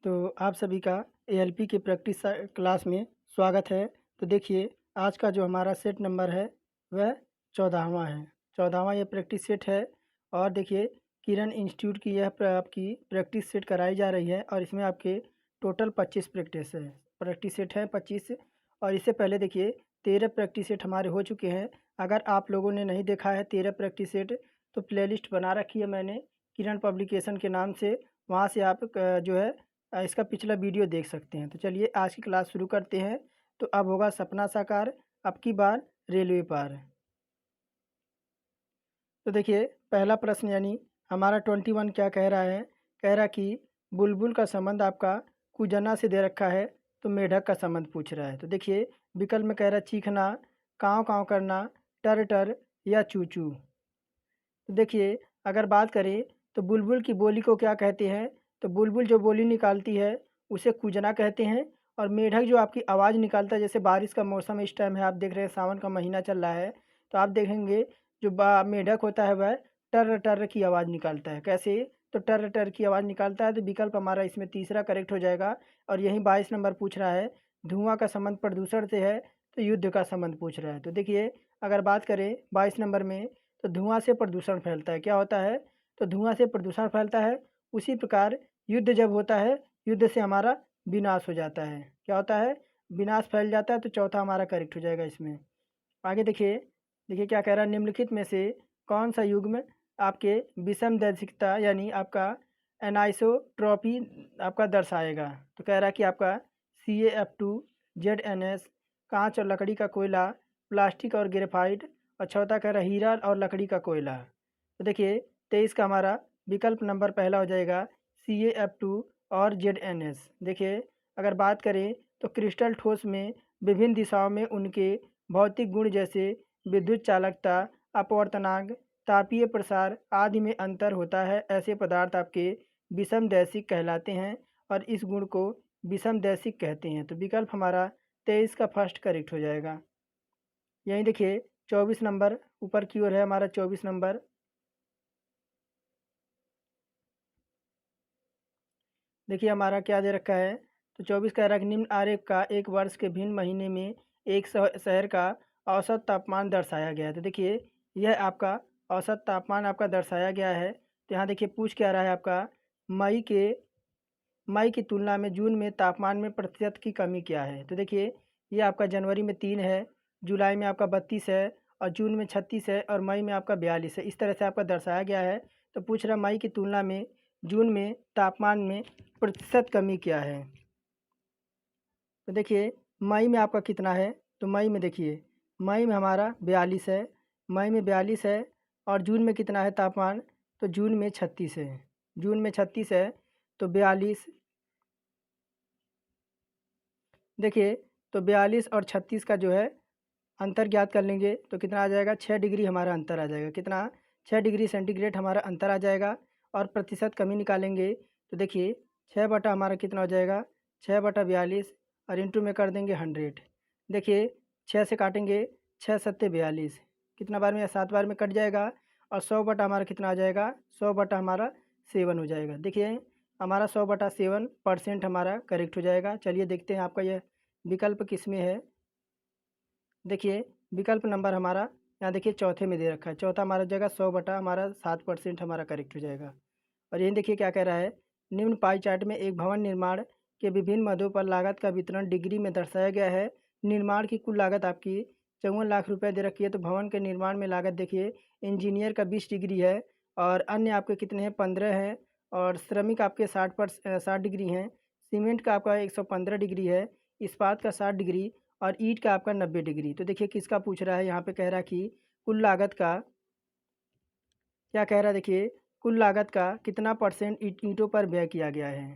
तो आप सभी का एएलपी की प्रैक्टिस क्लास में स्वागत है। तो देखिए, आज का जो हमारा सेट नंबर है वह 14वां है। 14वां ये प्रैक्टिस सेट है। और देखिए, किरण इंस्टीट्यूट की यह आपकी प्रैक्टिस सेट कराई जा रही है और इसमें आपके टोटल 25 प्रैक्टिस सेट है 25। और इससे पहले देखिए 13 प्रैक्टिस सेट हमारे हो चुके हैं। अगर आप लोगों ने नहीं देखा है 13 प्रैक्टिस सेट, तो प्लेलिस्ट बना रखी है मैंने किरण पब्लिकेशन के नाम से। वहाँ से आप जो है इसका पिछला वीडियो देख सकते हैं। तो चलिए आज की क्लास शुरू करते हैं। तो अब होगा सपना साकार, अब की बार रेलवे पार। तो देखिए, पहला प्रश्न यानी हमारा 21 क्या कह रहा है। कह रहा कि बुलबुल का संबंध आपका कुजना से दे रखा है, तो मेढक का संबंध पूछ रहा है। तो देखिए, विकल्प में कह रहा है चीखना, काँव काँव करना, टर टर या चू चू। तो देखिए, अगर बात करें तो बुलबुल की बोली को क्या कहते हैं, तो बुलबुल जो बोली निकालती है उसे कूजना कहते हैं। और मेढक जो आपकी आवाज़ निकालता है, जैसे बारिश का मौसम इस टाइम है, आप देख रहे हैं सावन का महीना चल रहा है, तो आप देखेंगे जो मेढक होता है वह टर टर की आवाज़ निकालता है। कैसे? तो टर टर की आवाज़ निकालता है। तो विकल्प हमारा इसमें तीसरा करेक्ट हो जाएगा। और यही 22 नंबर पूछ रहा है, धुआं का संबंध प्रदूषण से है, तो युद्ध का संबंध पूछ रहा है। तो देखिए, अगर बात करें 22 नंबर में, तो धुआं से प्रदूषण फैलता है। क्या होता है? तो धुआं से प्रदूषण फैलता है। उसी प्रकार युद्ध जब होता है, युद्ध से हमारा विनाश हो जाता है। क्या होता है? विनाश फैल जाता है। तो चौथा हमारा करेक्ट हो जाएगा इसमें। आगे देखिए, देखिए क्या कह रहा है, निम्नलिखित में से कौन सा युग्म आपके विषमदैशिकता यानी आपका एनाइसोट्रॉपी आपका दर्शाएगा। तो कह रहा है कि आपका CaF2, ZNS, कांच और लकड़ी का कोयला, प्लास्टिक और ग्रेफाइट, और चौथा कह रहा है हीरा और लकड़ी का कोयला। तो देखिए 23 का हमारा विकल्प नंबर पहला हो जाएगा CaF2 और ZNS। देखिए, अगर बात करें तो क्रिस्टल ठोस में विभिन्न दिशाओं में उनके भौतिक गुण जैसे विद्युत चालकता, अपवर्तनांक, तापीय प्रसार आदि में अंतर होता है। ऐसे पदार्थ आपके विषमदैशिक कहलाते हैं और इस गुण को विषमदैशिक कहते हैं। तो विकल्प हमारा 23 का फर्स्ट करेक्ट हो जाएगा। यहीं देखिए 24 नंबर ऊपर की ओर है हमारा 24 नंबर। देखिए हमारा क्या दे रखा है, तो 24 कह रहा है कि निम्न आरेख का एक वर्ष के भिन्न महीने में एक शहर का औसत तापमान दर्शाया गया है। तो देखिए, यह आपका औसत तापमान आपका दर्शाया गया है। तो यहाँ देखिए पूछ क्या रहा है आपका, मई के मई की तुलना में जून में तापमान में प्रतिशत की कमी क्या है। तो देखिए, ये आपका जनवरी में 3 है, जुलाई में आपका 32 है, और जून में 36 है, और मई में आपका 42 है। इस तरह से आपका दर्शाया गया है। तो पूछ रहा मई की तुलना में जून में तापमान में प्रतिशत कमी क्या है। तो देखिए, मई में आपका कितना है, तो मई में देखिए, मई में हमारा 42 है, मई में 42 है। और जून में कितना है तापमान, तो जून में 36 है, जून में 36 है। तो 42, देखिए, तो 42 और 36 का जो है अंतर ज्ञात कर लेंगे तो कितना आ जाएगा, 6 डिग्री हमारा अंतर आ जाएगा। कितना? 6 डिग्री सेंटीग्रेड हमारा अंतर आ जाएगा। और प्रतिशत कमी निकालेंगे तो देखिए 6 बटा हमारा कितना हो जाएगा, 6 बटा 42, और इंटू में कर देंगे 100। देखिए 6 से काटेंगे, 6 सत्ते 42, कितना बार में या 7 बार में कट जाएगा। और 100 बटा हमारा कितना आ जाएगा, 100 बटा हमारा 7 हो जाएगा। देखिए हमारा 100 बटा 7% हमारा करेक्ट हो जाएगा। चलिए देखते हैं आपका यह विकल्प किस में है। देखिए विकल्प नंबर हमारा यहाँ देखिए चौथे में दे रखा है। चौथा हमारा जगह 100 बटा हमारा 7% हमारा करेक्ट हो जाएगा। और यही देखिए क्या कह रहा है, निम्न पाई चार्ट में एक भवन निर्माण के विभिन्न मदों पर लागत का वितरण डिग्री में दर्शाया गया है। निर्माण की कुल लागत आपकी 54 लाख रुपए दे रखी है। तो भवन के निर्माण में लागत देखिए, इंजीनियर का 20 डिग्री है, और अन्य आपके कितने हैं, 15 हैं, और श्रमिक आपके 60 डिग्री हैं, सीमेंट का आपका 115 डिग्री है, इस्पात का 60 डिग्री, और ईंट का आपका 90 डिग्री। तो देखिए किसका पूछ रहा है, यहाँ पे कह रहा है कि कुल लागत का क्या कह रहा है, देखिए कुल लागत का कितना परसेंट ईंटों पर व्यय किया गया है।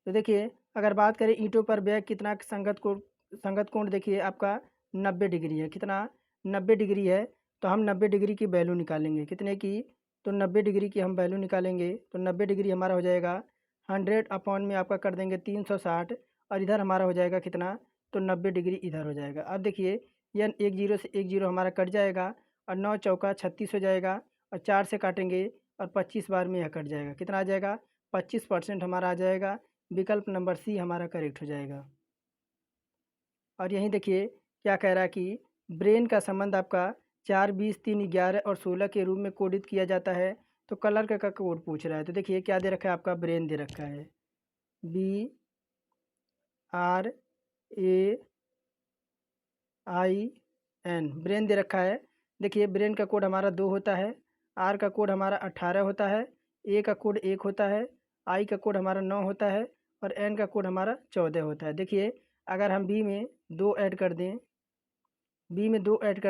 तो देखिए अगर बात करें ईंटों पर व्यय कितना, संगत कोण देखिए आपका 90 डिग्री है। कितना? 90 डिग्री है। तो हम 90 डिग्री की वैल्यू निकालेंगे, कितने की, तो 90 डिग्री की हम वैल्यू निकालेंगे। तो 90 डिग्री हमारा हो जाएगा 100 अपॉन में आपका कर देंगे 360, और इधर हमारा हो जाएगा कितना, तो 90 डिग्री इधर हो जाएगा। अब देखिए यह एक जीरो से एक जीरो हमारा कट जाएगा, और 9 चौका 36 हो जाएगा, और 4 से काटेंगे और 25 बार में यह कट जाएगा। कितना आ जाएगा, 25% हमारा आ जाएगा। विकल्प नंबर सी हमारा करेक्ट हो जाएगा। और यहीं देखिए क्या कह रहा है कि ब्रेन का संबंध आपका 4, 20, 3, 11 और 16 के रूप में कोडित किया जाता है। तो कलर का कोड पूछ रहा है। तो देखिए क्या दे रखा है, आपका ब्रेन दे रखा है, BRAIN, ब्रेन दे रखा है। देखिए ब्रेन का कोड हमारा 2 होता है, आर का कोड हमारा 18 होता है, ए का कोड 1 होता है, आई का कोड हमारा 9 होता है और एन का कोड हमारा 14 होता है। देखिए अगर हम बी में 2 ऐड कर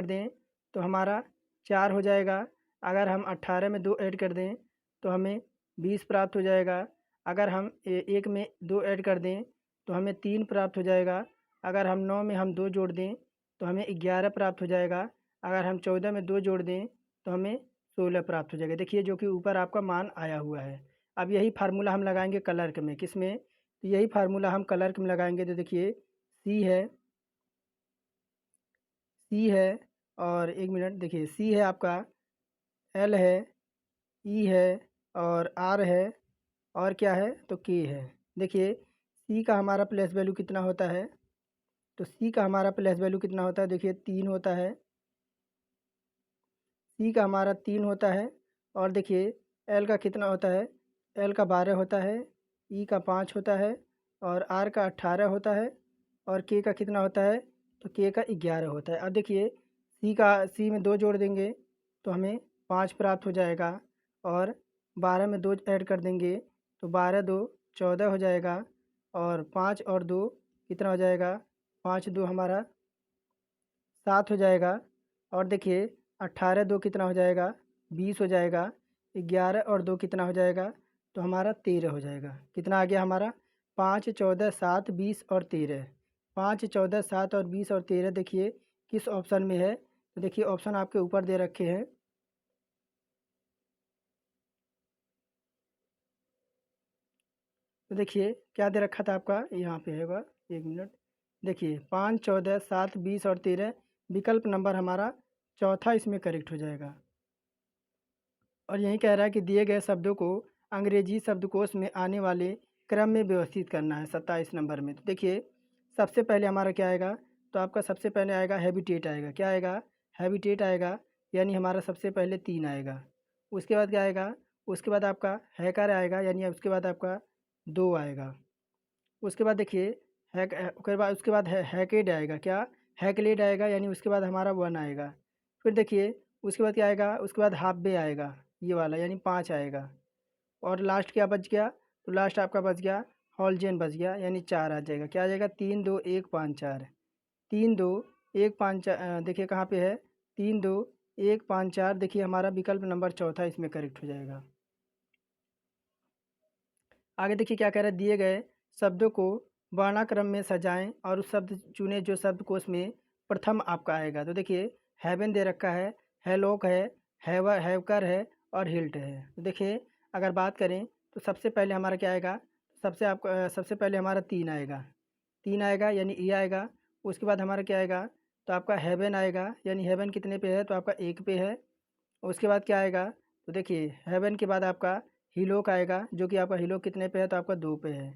दें, तो हमारा 4 हो जाएगा। अगर हम 18 में 2 ऐड कर दें तो हमें 20 प्राप्त हो जाएगा। अगर हम एक में 2 ऐड कर दें तो हमें 3 प्राप्त हो जाएगा। अगर हम 9 में हम 2 जोड़ दें तो हमें 11 प्राप्त हो जाएगा। अगर हम 14 में 2 जोड़ दें तो हमें 16 प्राप्त हो जाएगा। देखिए जो कि ऊपर आपका मान आया हुआ है। अब यही फार्मूला हम लगाएंगे कलर्क में, किस में, तो यही फार्मूला हम कलर्क में लगाएंगे। तो देखिए सी है और एक मिनट, देखिए सी है आपका, एल है, ई है और आर है और क्या है तो के है। देखिए सी का हमारा प्लेस वैल्यू कितना होता है, तो सी का हमारा प्लेस वैल्यू कितना होता है, देखिए 3 होता है। सी का हमारा 3 होता है। और देखिए एल का कितना होता है, एल का 12 होता है, ई का 5 होता है और आर का 18 होता है और के का कितना होता है, तो के का 11 होता है। अब देखिए सी में 2 जोड़ देंगे तो हमें 5 प्राप्त हो जाएगा और 12 में 2 ऐड कर देंगे तो 12 2 14 हो जाएगा और 5 और 2 कितना हो जाएगा, 5 2 हमारा 7 हो जाएगा। और देखिए 18 2 कितना हो जाएगा, 20 हो जाएगा। 11 और 2 कितना हो जाएगा, तो हमारा 13 हो जाएगा। कितना आ गया हमारा, 5 14 7 20 और 13। 5 14 7 और 20 और 13 देखिए किस ऑप्शन में है, तो देखिए ऑप्शन आपके ऊपर दे रखे हैं। तो देखिए क्या दे रखा था आपका, यहाँ पे होगा, एक मिनट। देखिए 5 14 7 20 और 13, विकल्प नंबर हमारा चौथा इसमें करेक्ट हो जाएगा। और यही कह रहा है कि दिए गए शब्दों को अंग्रेजी शब्दकोश में आने वाले क्रम में व्यवस्थित करना है 27 नंबर में। तो देखिए सबसे पहले हमारा क्या आएगा, तो आपका सबसे पहले आएगा हैबिटेट आएगा। क्या आएगा, हैबिटेट आएगा, यानी हमारा सबसे पहले 3 आएगा। उसके बाद क्या आएगा, उसके बाद आपका हैकर आएगा, यानी उसके बाद आपका 2 आएगा। उसके बाद देखिए उसके बाद हैकेड आएगा, क्या, हैकलेड आएगा, यानी उसके बाद हमारा 1 आएगा। फिर देखिए उसके बाद क्या आएगा, उसके बाद हाफ बे आएगा, ये वाला, यानी 5 आएगा। और लास्ट क्या बच गया, तो लास्ट आपका बच गया हॉलजेन बच गया, यानी 4 आ जाएगा। क्या आ जाएगा, 3 2 1 5 4, 3 2 1 5 4, देखिए कहाँ पे है, 3 2 1 5 4, देखिए हमारा विकल्प नंबर चौथा इसमें करेक्ट हो जाएगा। आगे देखिए क्या कह रहा है, दिए गए शब्दों को वर्णाक्रम में सजाएं और उस शब्द चुने जो शब्दकोश में प्रथम आपका आएगा। तो देखिए हेवन दे रखा है, हेलोक है, हैवकर है और हिल्ट है। तो देखिए अगर बात करें तो सबसे पहले हमारा क्या आएगा, सबसे पहले हमारा 3 आएगा, 3 आएगा यानी ई आएगा। उसके बाद हमारा क्या आएगा, तो आपका हेवन आएगा, यानी हेवन कितने पे है, तो आपका 1 पे है। उसके बाद क्या आएगा, तो देखिए हेवन के बाद आपका हिलोक आएगा, जो कि आपका हिलोक कितने पे है, तो आपका 2 पे है।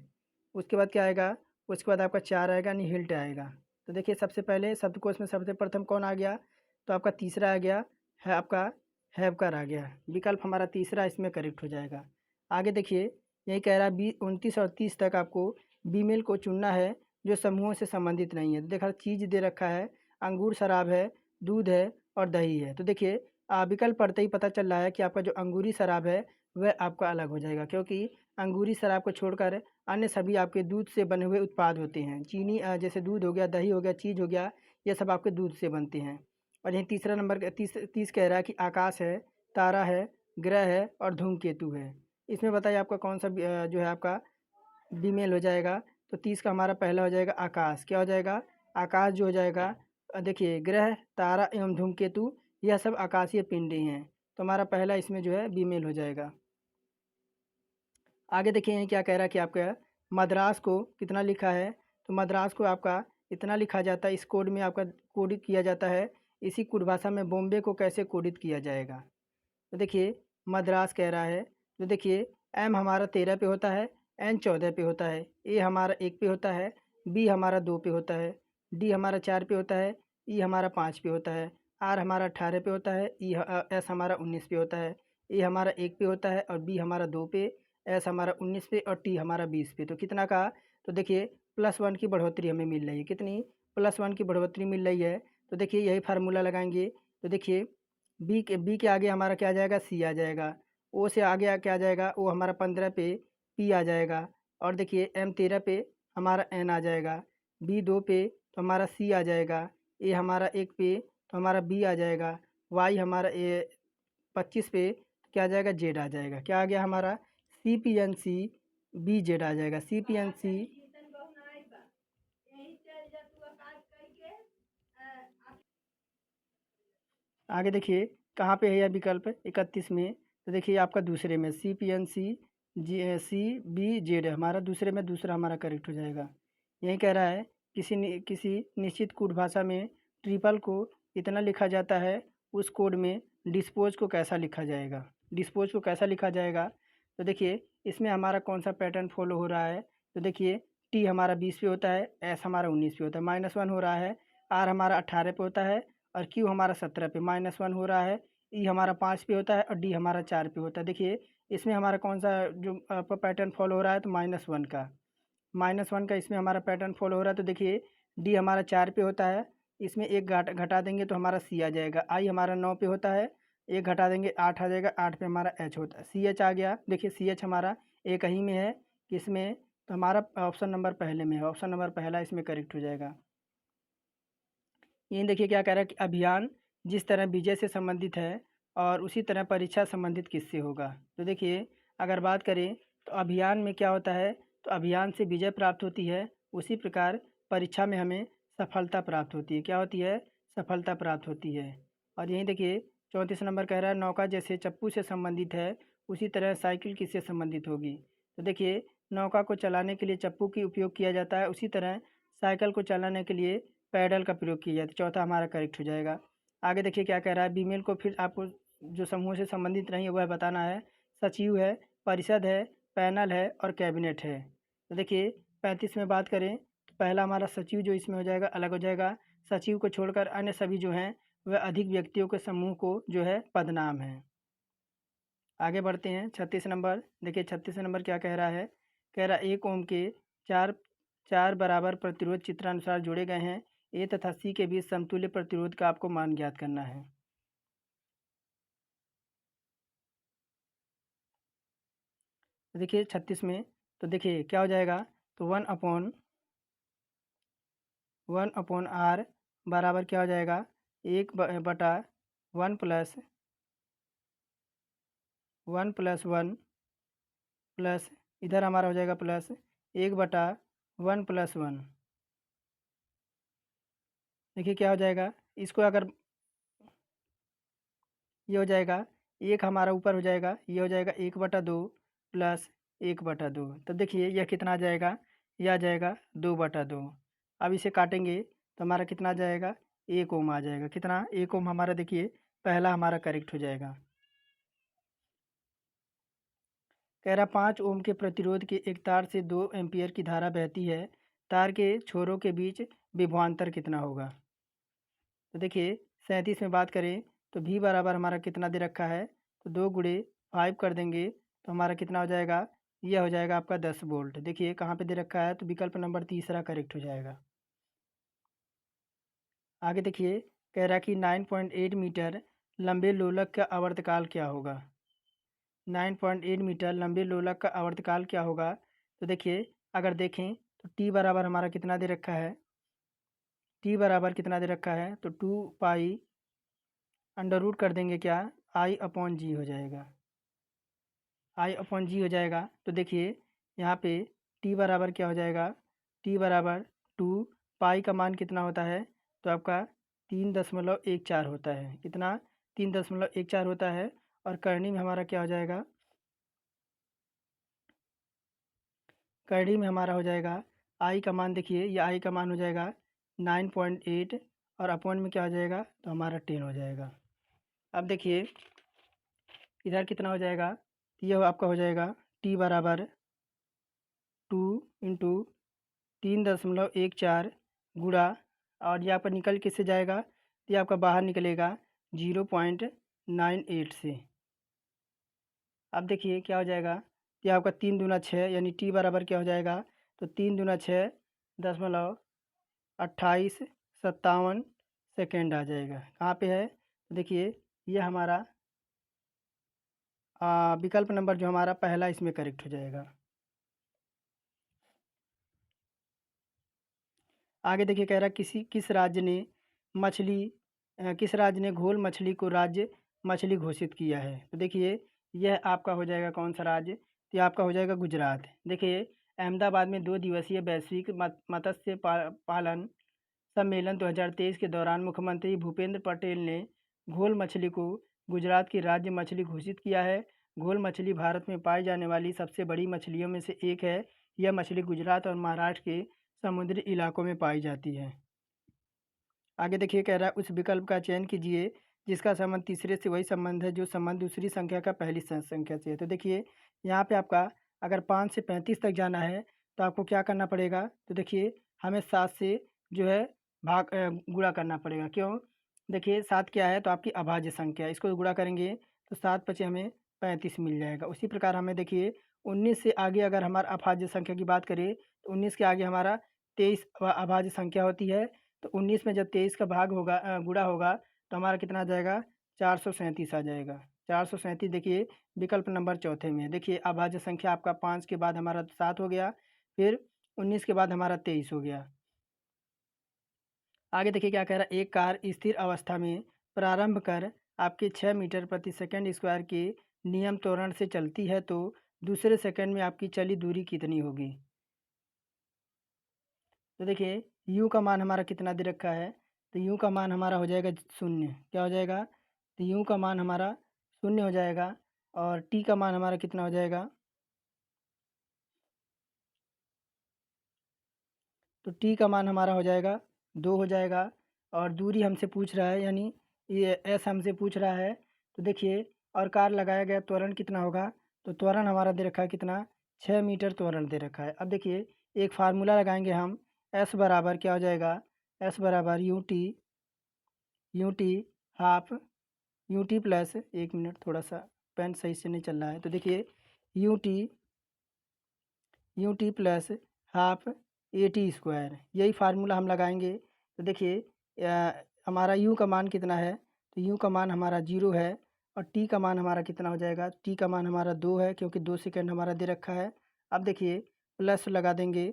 उसके बाद क्या आएगा, उसके बाद आपका 4 आएगा, यानी हिल्ट आएगा। तो देखिए सबसे पहले शब्दकोश में सबसे प्रथम कौन आ गया, तो आपका तीसरा आ गया है, आपका हैवकर आ गया। विकल्प हमारा तीसरा इसमें करेक्ट हो जाएगा। आगे देखिए यही कह रहा है 29 और 30 तक आपको बीमेल को चुनना है जो समूहों से संबंधित नहीं है। तो देखा चीज़ दे रखा है, अंगूर, शराब है, दूध है और दही है। तो देखिए विकल्प पढ़ते ही पता चल रहा है कि आपका जो अंगूरी शराब है वह आपका अलग हो जाएगा, क्योंकि अंगूरी शराब को छोड़कर अन्य सभी आपके दूध से बने हुए उत्पाद होते हैं। चीनी जैसे दूध हो गया, दही हो गया, चीज़ हो गया, ये सब आपके दूध से बनते हैं। और यही तीसरा नंबर 30 कह रहा है कि आकाश है, तारा है, ग्रह है और धूमकेतु है। इसमें बताइए आपका कौन सा जो है आपका बीमेल हो जाएगा। तो 30 का हमारा पहला हो जाएगा आकाश। क्या हो जाएगा, आकाश जो हो जाएगा, देखिए ग्रह, तारा एवं धूमकेतु यह सब आकाशीय पिंड ही हैं। तो हमारा पहला इसमें जो है बीमेल हो जाएगा। आगे देखिए यहाँ क्या कह रहा है कि आपका मद्रास को कितना लिखा है, तो मद्रास को आपका इतना लिखा जाता है, इस कोड में आपका कोडित किया जाता है। इसी कोड भाषा में बॉम्बे को कैसे कोडित किया जाएगा, तो देखिए मद्रास कह रहा है। तो देखिए एम हमारा 13 पे होता है, एन 14 पे होता है, ए हमारा 1 पे होता है, बी हमारा 2 पे होता है, डी हमारा 4 पे होता है, ई हमारा 5 पे होता है, आर हमारा 18 पे होता है, एस हमारा 19 पे होता है, ए हमारा 1 पे होता है और बी हमारा 2 पे, एस हमारा 19 पे और टी हमारा 20 पे। तो कितना का, तो देखिए +1 की बढ़ोतरी हमें मिल रही है। कितनी? +1 की बढ़ोतरी मिल रही है। तो देखिए यही फार्मूला लगाएंगे। तो देखिए बी के आगे हमारा क्या आ जाएगा? सी आ जाएगा। ओ से आगे क्या आ जाएगा? ओ हमारा 15 पे पी आ जाएगा। और देखिए एम 13 पे हमारा एन आ जाएगा। बी 2 पे तो हमारा सी आ जाएगा। ए हमारा 1 पे तो हमारा बी आ जाएगा। वाई हमारा 25 पे क्या आ जाएगा? जेड आ जाएगा। क्या आ गया हमारा? C P N C B Z आ जाएगा। सी पी एन सी आगे देखिए कहाँ पे है यह विकल्प? 31 में। तो देखिए आपका दूसरे में C P N C C B Z है हमारा दूसरे में, दूसरा हमारा करेक्ट हो जाएगा। यही कह रहा है किसी निश्चित कोड भाषा में ट्रिपल को इतना लिखा जाता है, उस कोड में डिस्पोज को कैसा लिखा जाएगा? डिस्पोज को कैसा लिखा जाएगा? तो देखिए इसमें हमारा कौन सा पैटर्न फॉलो हो रहा है? तो देखिए टी हमारा 20 पे होता है, एस हमारा 19 पे होता है, -1 हो रहा है, आर हमारा 18 पे होता है और क्यू हमारा 17 पे, -1 हो रहा है, ई हमारा 5 पे होता है और डी हमारा 4 पे होता है। देखिए इसमें हमारा कौन सा जो आपका पैटर्न फॉलो हो रहा है? तो -1 का, इसमें हमारा पैटर्न फॉलो हो रहा है। तो देखिए डी हमारा 4 पे होता है, इसमें एक घटा देंगे तो हमारा सी आ जाएगा। आई हमारा 9 पे होता है, एक घटा देंगे 8 आ जाएगा, 8 पे हमारा एच होता है, सी एच आ गया। देखिए सी एच हमारा एक ही में है, किसमें? तो हमारा ऑप्शन नंबर पहले में है, ऑप्शन नंबर पहला इसमें करेक्ट हो जाएगा। ये देखिए क्या कह रहा है कि अभियान जिस तरह विजय से संबंधित है और उसी तरह परीक्षा संबंधित किससे होगा? तो देखिए अगर बात करें तो अभियान में क्या होता है? तो अभियान से विजय प्राप्त होती है, उसी प्रकार परीक्षा में हमें सफलता प्राप्त होती है। क्या होती है? सफलता प्राप्त होती है। और यहीं देखिए 34 नंबर कह रहा है नौका जैसे चप्पू से संबंधित है, उसी तरह साइकिल किससे संबंधित होगी? तो देखिए नौका को चलाने के लिए चप्पू की उपयोग किया जाता है, उसी तरह साइकिल को चलाने के लिए पैडल का प्रयोग किया जाता है। चौथा हमारा करेक्ट हो जाएगा। आगे देखिए क्या कह रहा है? फीमेल को फिर आपको जो समूह से संबंधित नहीं है वह बताना है। सचिव है, परिषद है, पैनल है और कैबिनेट है। तो देखिए 35 में बात करें तो पहला हमारा सचिव जो इसमें हो जाएगा अलग हो जाएगा। सचिव को छोड़कर अन्य सभी जो हैं वह अधिक व्यक्तियों के समूह को जो है पदनाम है। आगे बढ़ते हैं 36 नंबर। देखिए 36 नंबर क्या कह रहा है? कह रहा है 1 ओम के चार चार बराबर प्रतिरोध चित्रानुसार जोड़े गए हैं, ए तथा सी के बीच समतुल्य प्रतिरोध का आपको मान ज्ञात करना है। तो देखिए 36 में तो देखिए क्या हो जाएगा? तो 1 अपॉन आर बराबर क्या हो जाएगा? 1/1 प्लस इधर हमारा हो जाएगा प्लस 1/1+1। देखिए क्या हो जाएगा? इसको अगर ये हो जाएगा, एक हमारा ऊपर हो जाएगा, ये हो जाएगा 1/2 प्लस 1/2। तब देखिए यह कितना आ जाएगा? यह आ जाएगा 2/2। अब इसे काटेंगे तो हमारा कितना आ जाएगा? 1 ओम आ जाएगा। कितना? 1 ओम हमारा देखिए पहला हमारा करेक्ट हो जाएगा। कह रहा 5 ओम के प्रतिरोध के एक तार से 2 एम्पीयर की धारा बहती है, तार के छोरों के बीच विभवांतर कितना होगा? तो देखिए 37 में बात करें तो भी बराबर हमारा कितना दे रखा है? तो 2 × 5 कर देंगे तो हमारा कितना हो जाएगा? यह हो जाएगा आपका 10 वोल्ट। देखिए कहाँ पे दे रखा है? तो विकल्प नंबर तीसरा करेक्ट हो जाएगा। आगे देखिए कह रहा है कि 9.8 मीटर लंबे लोलक का आवर्तकाल क्या होगा? 9.8 मीटर लंबे लोलक का आवर्तकाल क्या होगा? तो देखिए अगर देखें तो टी बराबर हमारा कितना दे रखा है? टी बराबर कितना दे रखा है? तो 2 पाई अंडर रूट कर देंगे क्या? I/G हो जाएगा। I/G हो जाएगा। तो देखिए यहाँ पे टी बराबर क्या हो जाएगा? टी बराबर 2 पाई का मान कितना होता है? तो आपका 3.14 होता है। कितना? 3.14 होता है। और करनी में हमारा क्या हो जाएगा? करनी में हमारा हो जाएगा आई का मान, देखिए ये आई का मान हो जाएगा 9.8 और अपॉन में क्या हो जाएगा? तो हमारा 10 हो जाएगा। अब देखिए इधर कितना हो जाएगा? ये आपका हो जाएगा टी बराबर 2 इंटू 3.14 गुणा, और ये आपका निकल किससे जाएगा, तो ये आपका बाहर निकलेगा 0.98 से। अब देखिए क्या हो जाएगा, ये आपका 3 दूना 6 यानी टी बराबर क्या हो जाएगा, तो 3 दूना 6 दशमलव 2857 सेकेंड आ जाएगा। कहाँ पे है, तो देखिए ये हमारा विकल्प नंबर जो हमारा पहला इसमें करेक्ट हो जाएगा। आगे देखिए कह रहा है किस राज्य ने किस राज्य ने घोल मछली को राज्य मछली घोषित किया है, तो देखिए यह आपका हो जाएगा कौन सा राज्य, तो ये आपका हो जाएगा गुजरात। देखिए अहमदाबाद में 2 दिवसीय वैश्विक मत्स्य पालन सम्मेलन 2023 के दौरान मुख्यमंत्री भूपेंद्र पटेल ने घोल मछली को गुजरात की राज्य मछली घोषित किया है। घोल मछली भारत में पाई जाने वाली सबसे बड़ी मछलियों में से एक है। यह मछली गुजरात और महाराष्ट्र के समुद्री इलाकों में पाई जाती है। आगे देखिए कह रहा है उस विकल्प का चयन कीजिए जिसका संबंध तीसरे से वही संबंध है जो संबंध दूसरी संख्या का पहली संख्या से है। तो देखिए यहाँ पे आपका अगर 5 से 35 तक जाना है तो आपको क्या करना पड़ेगा, तो देखिए हमें 7 से जो है गुणा करना पड़ेगा। क्यों, देखिए 7 क्या है, तो आपकी अभाज्य संख्या है, इसको गुणा करेंगे तो 7 पचे हमें 35 मिल जाएगा। उसी प्रकार हमें देखिए 19 से आगे अगर हमारा अभाज्य संख्या की बात करें तो 19 के आगे हमारा 23 अभाज्य संख्या होती है। तो 19 में जब 23 का भाग होगा गुणा होगा तो हमारा कितना आ जाएगा, 437 आ जाएगा। 437 देखिए विकल्प नंबर चौथे में है। देखिए अभाज्य संख्या आपका 5 के बाद हमारा 7 हो गया, फिर 19 के बाद हमारा 23 हो गया। आगे देखिए क्या कह रहा है, एक कार स्थिर अवस्था में प्रारंभ कर आपके 6 मीटर प्रति सेकंड स्क्वायर के नियम त्वरण से चलती है तो दूसरे सेकंड में आपकी चली दूरी कितनी होगी। तो देखिए u का मान हमारा कितना दे रखा है, तो u का मान हमारा हो जाएगा 0। क्या हो जाएगा, तो u का मान हमारा 0 हो जाएगा, और t का मान हमारा कितना हो जाएगा, तो t का मान हमारा हो जाएगा 2 हो जाएगा। और दूरी हमसे पूछ रहा है यानी ये s हमसे पूछ रहा है, तो देखिए और कार लगाया गया त्वरण कितना होगा, तो त्वरण हमारा दे रखा है कितना, 6 मीटर त्वरण दे रखा है। अब देखिए एक फार्मूला लगाएंगे हम, s बराबर क्या हो जाएगा, s बराबर U T half U T plus, एक मिनट थोड़ा सा पेन सही से नहीं चल रहा है, तो देखिए U T plus half A T square, यही फार्मूला हम लगाएंगे। तो देखिए हमारा u का मान कितना है, तो u का मान हमारा 0 है, और t का मान हमारा कितना हो जाएगा, t का मान हमारा 2 है क्योंकि 2 सेकंड हमारा दे रखा है। अब देखिए प्लस लगा देंगे,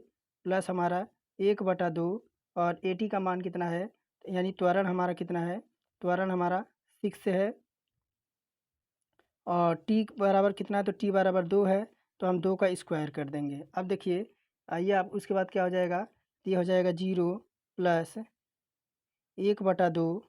प्लस हमारा 1/2, और ए टी का मान कितना है, यानी त्वरण हमारा कितना है, त्वरण हमारा 6 है, और टी बराबर कितना है, तो टी बराबर 2 है, तो हम 2 का स्क्वायर कर देंगे। अब देखिए आइए आप उसके बाद क्या हो जाएगा, तो ये हो जाएगा 0 प्लस 1/2,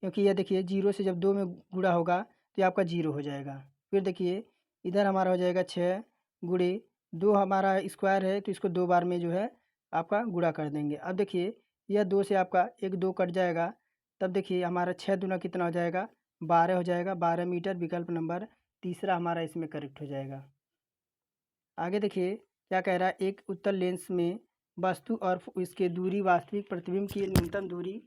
क्योंकि ये देखिए 0 से जब 2 में गुणा होगा तो ये आपका 0 हो जाएगा। फिर देखिए इधर हमारा हो जाएगा 6 गुणे 2, हमारा स्क्वायर है तो इसको 2 बार में जो है आपका गुणा कर देंगे। अब देखिए यह 2 से आपका 1 2 कट जाएगा, तब देखिए हमारा 6 दूना कितना हो जाएगा, 12 हो जाएगा। 12 मीटर विकल्प नंबर तीसरा हमारा इसमें करेक्ट हो जाएगा। आगे देखिए क्या कह रहा है, एक उत्तल लेंस में वस्तु और इसके दूरी वास्तविक प्रतिबिंब की न्यूनतम दूरी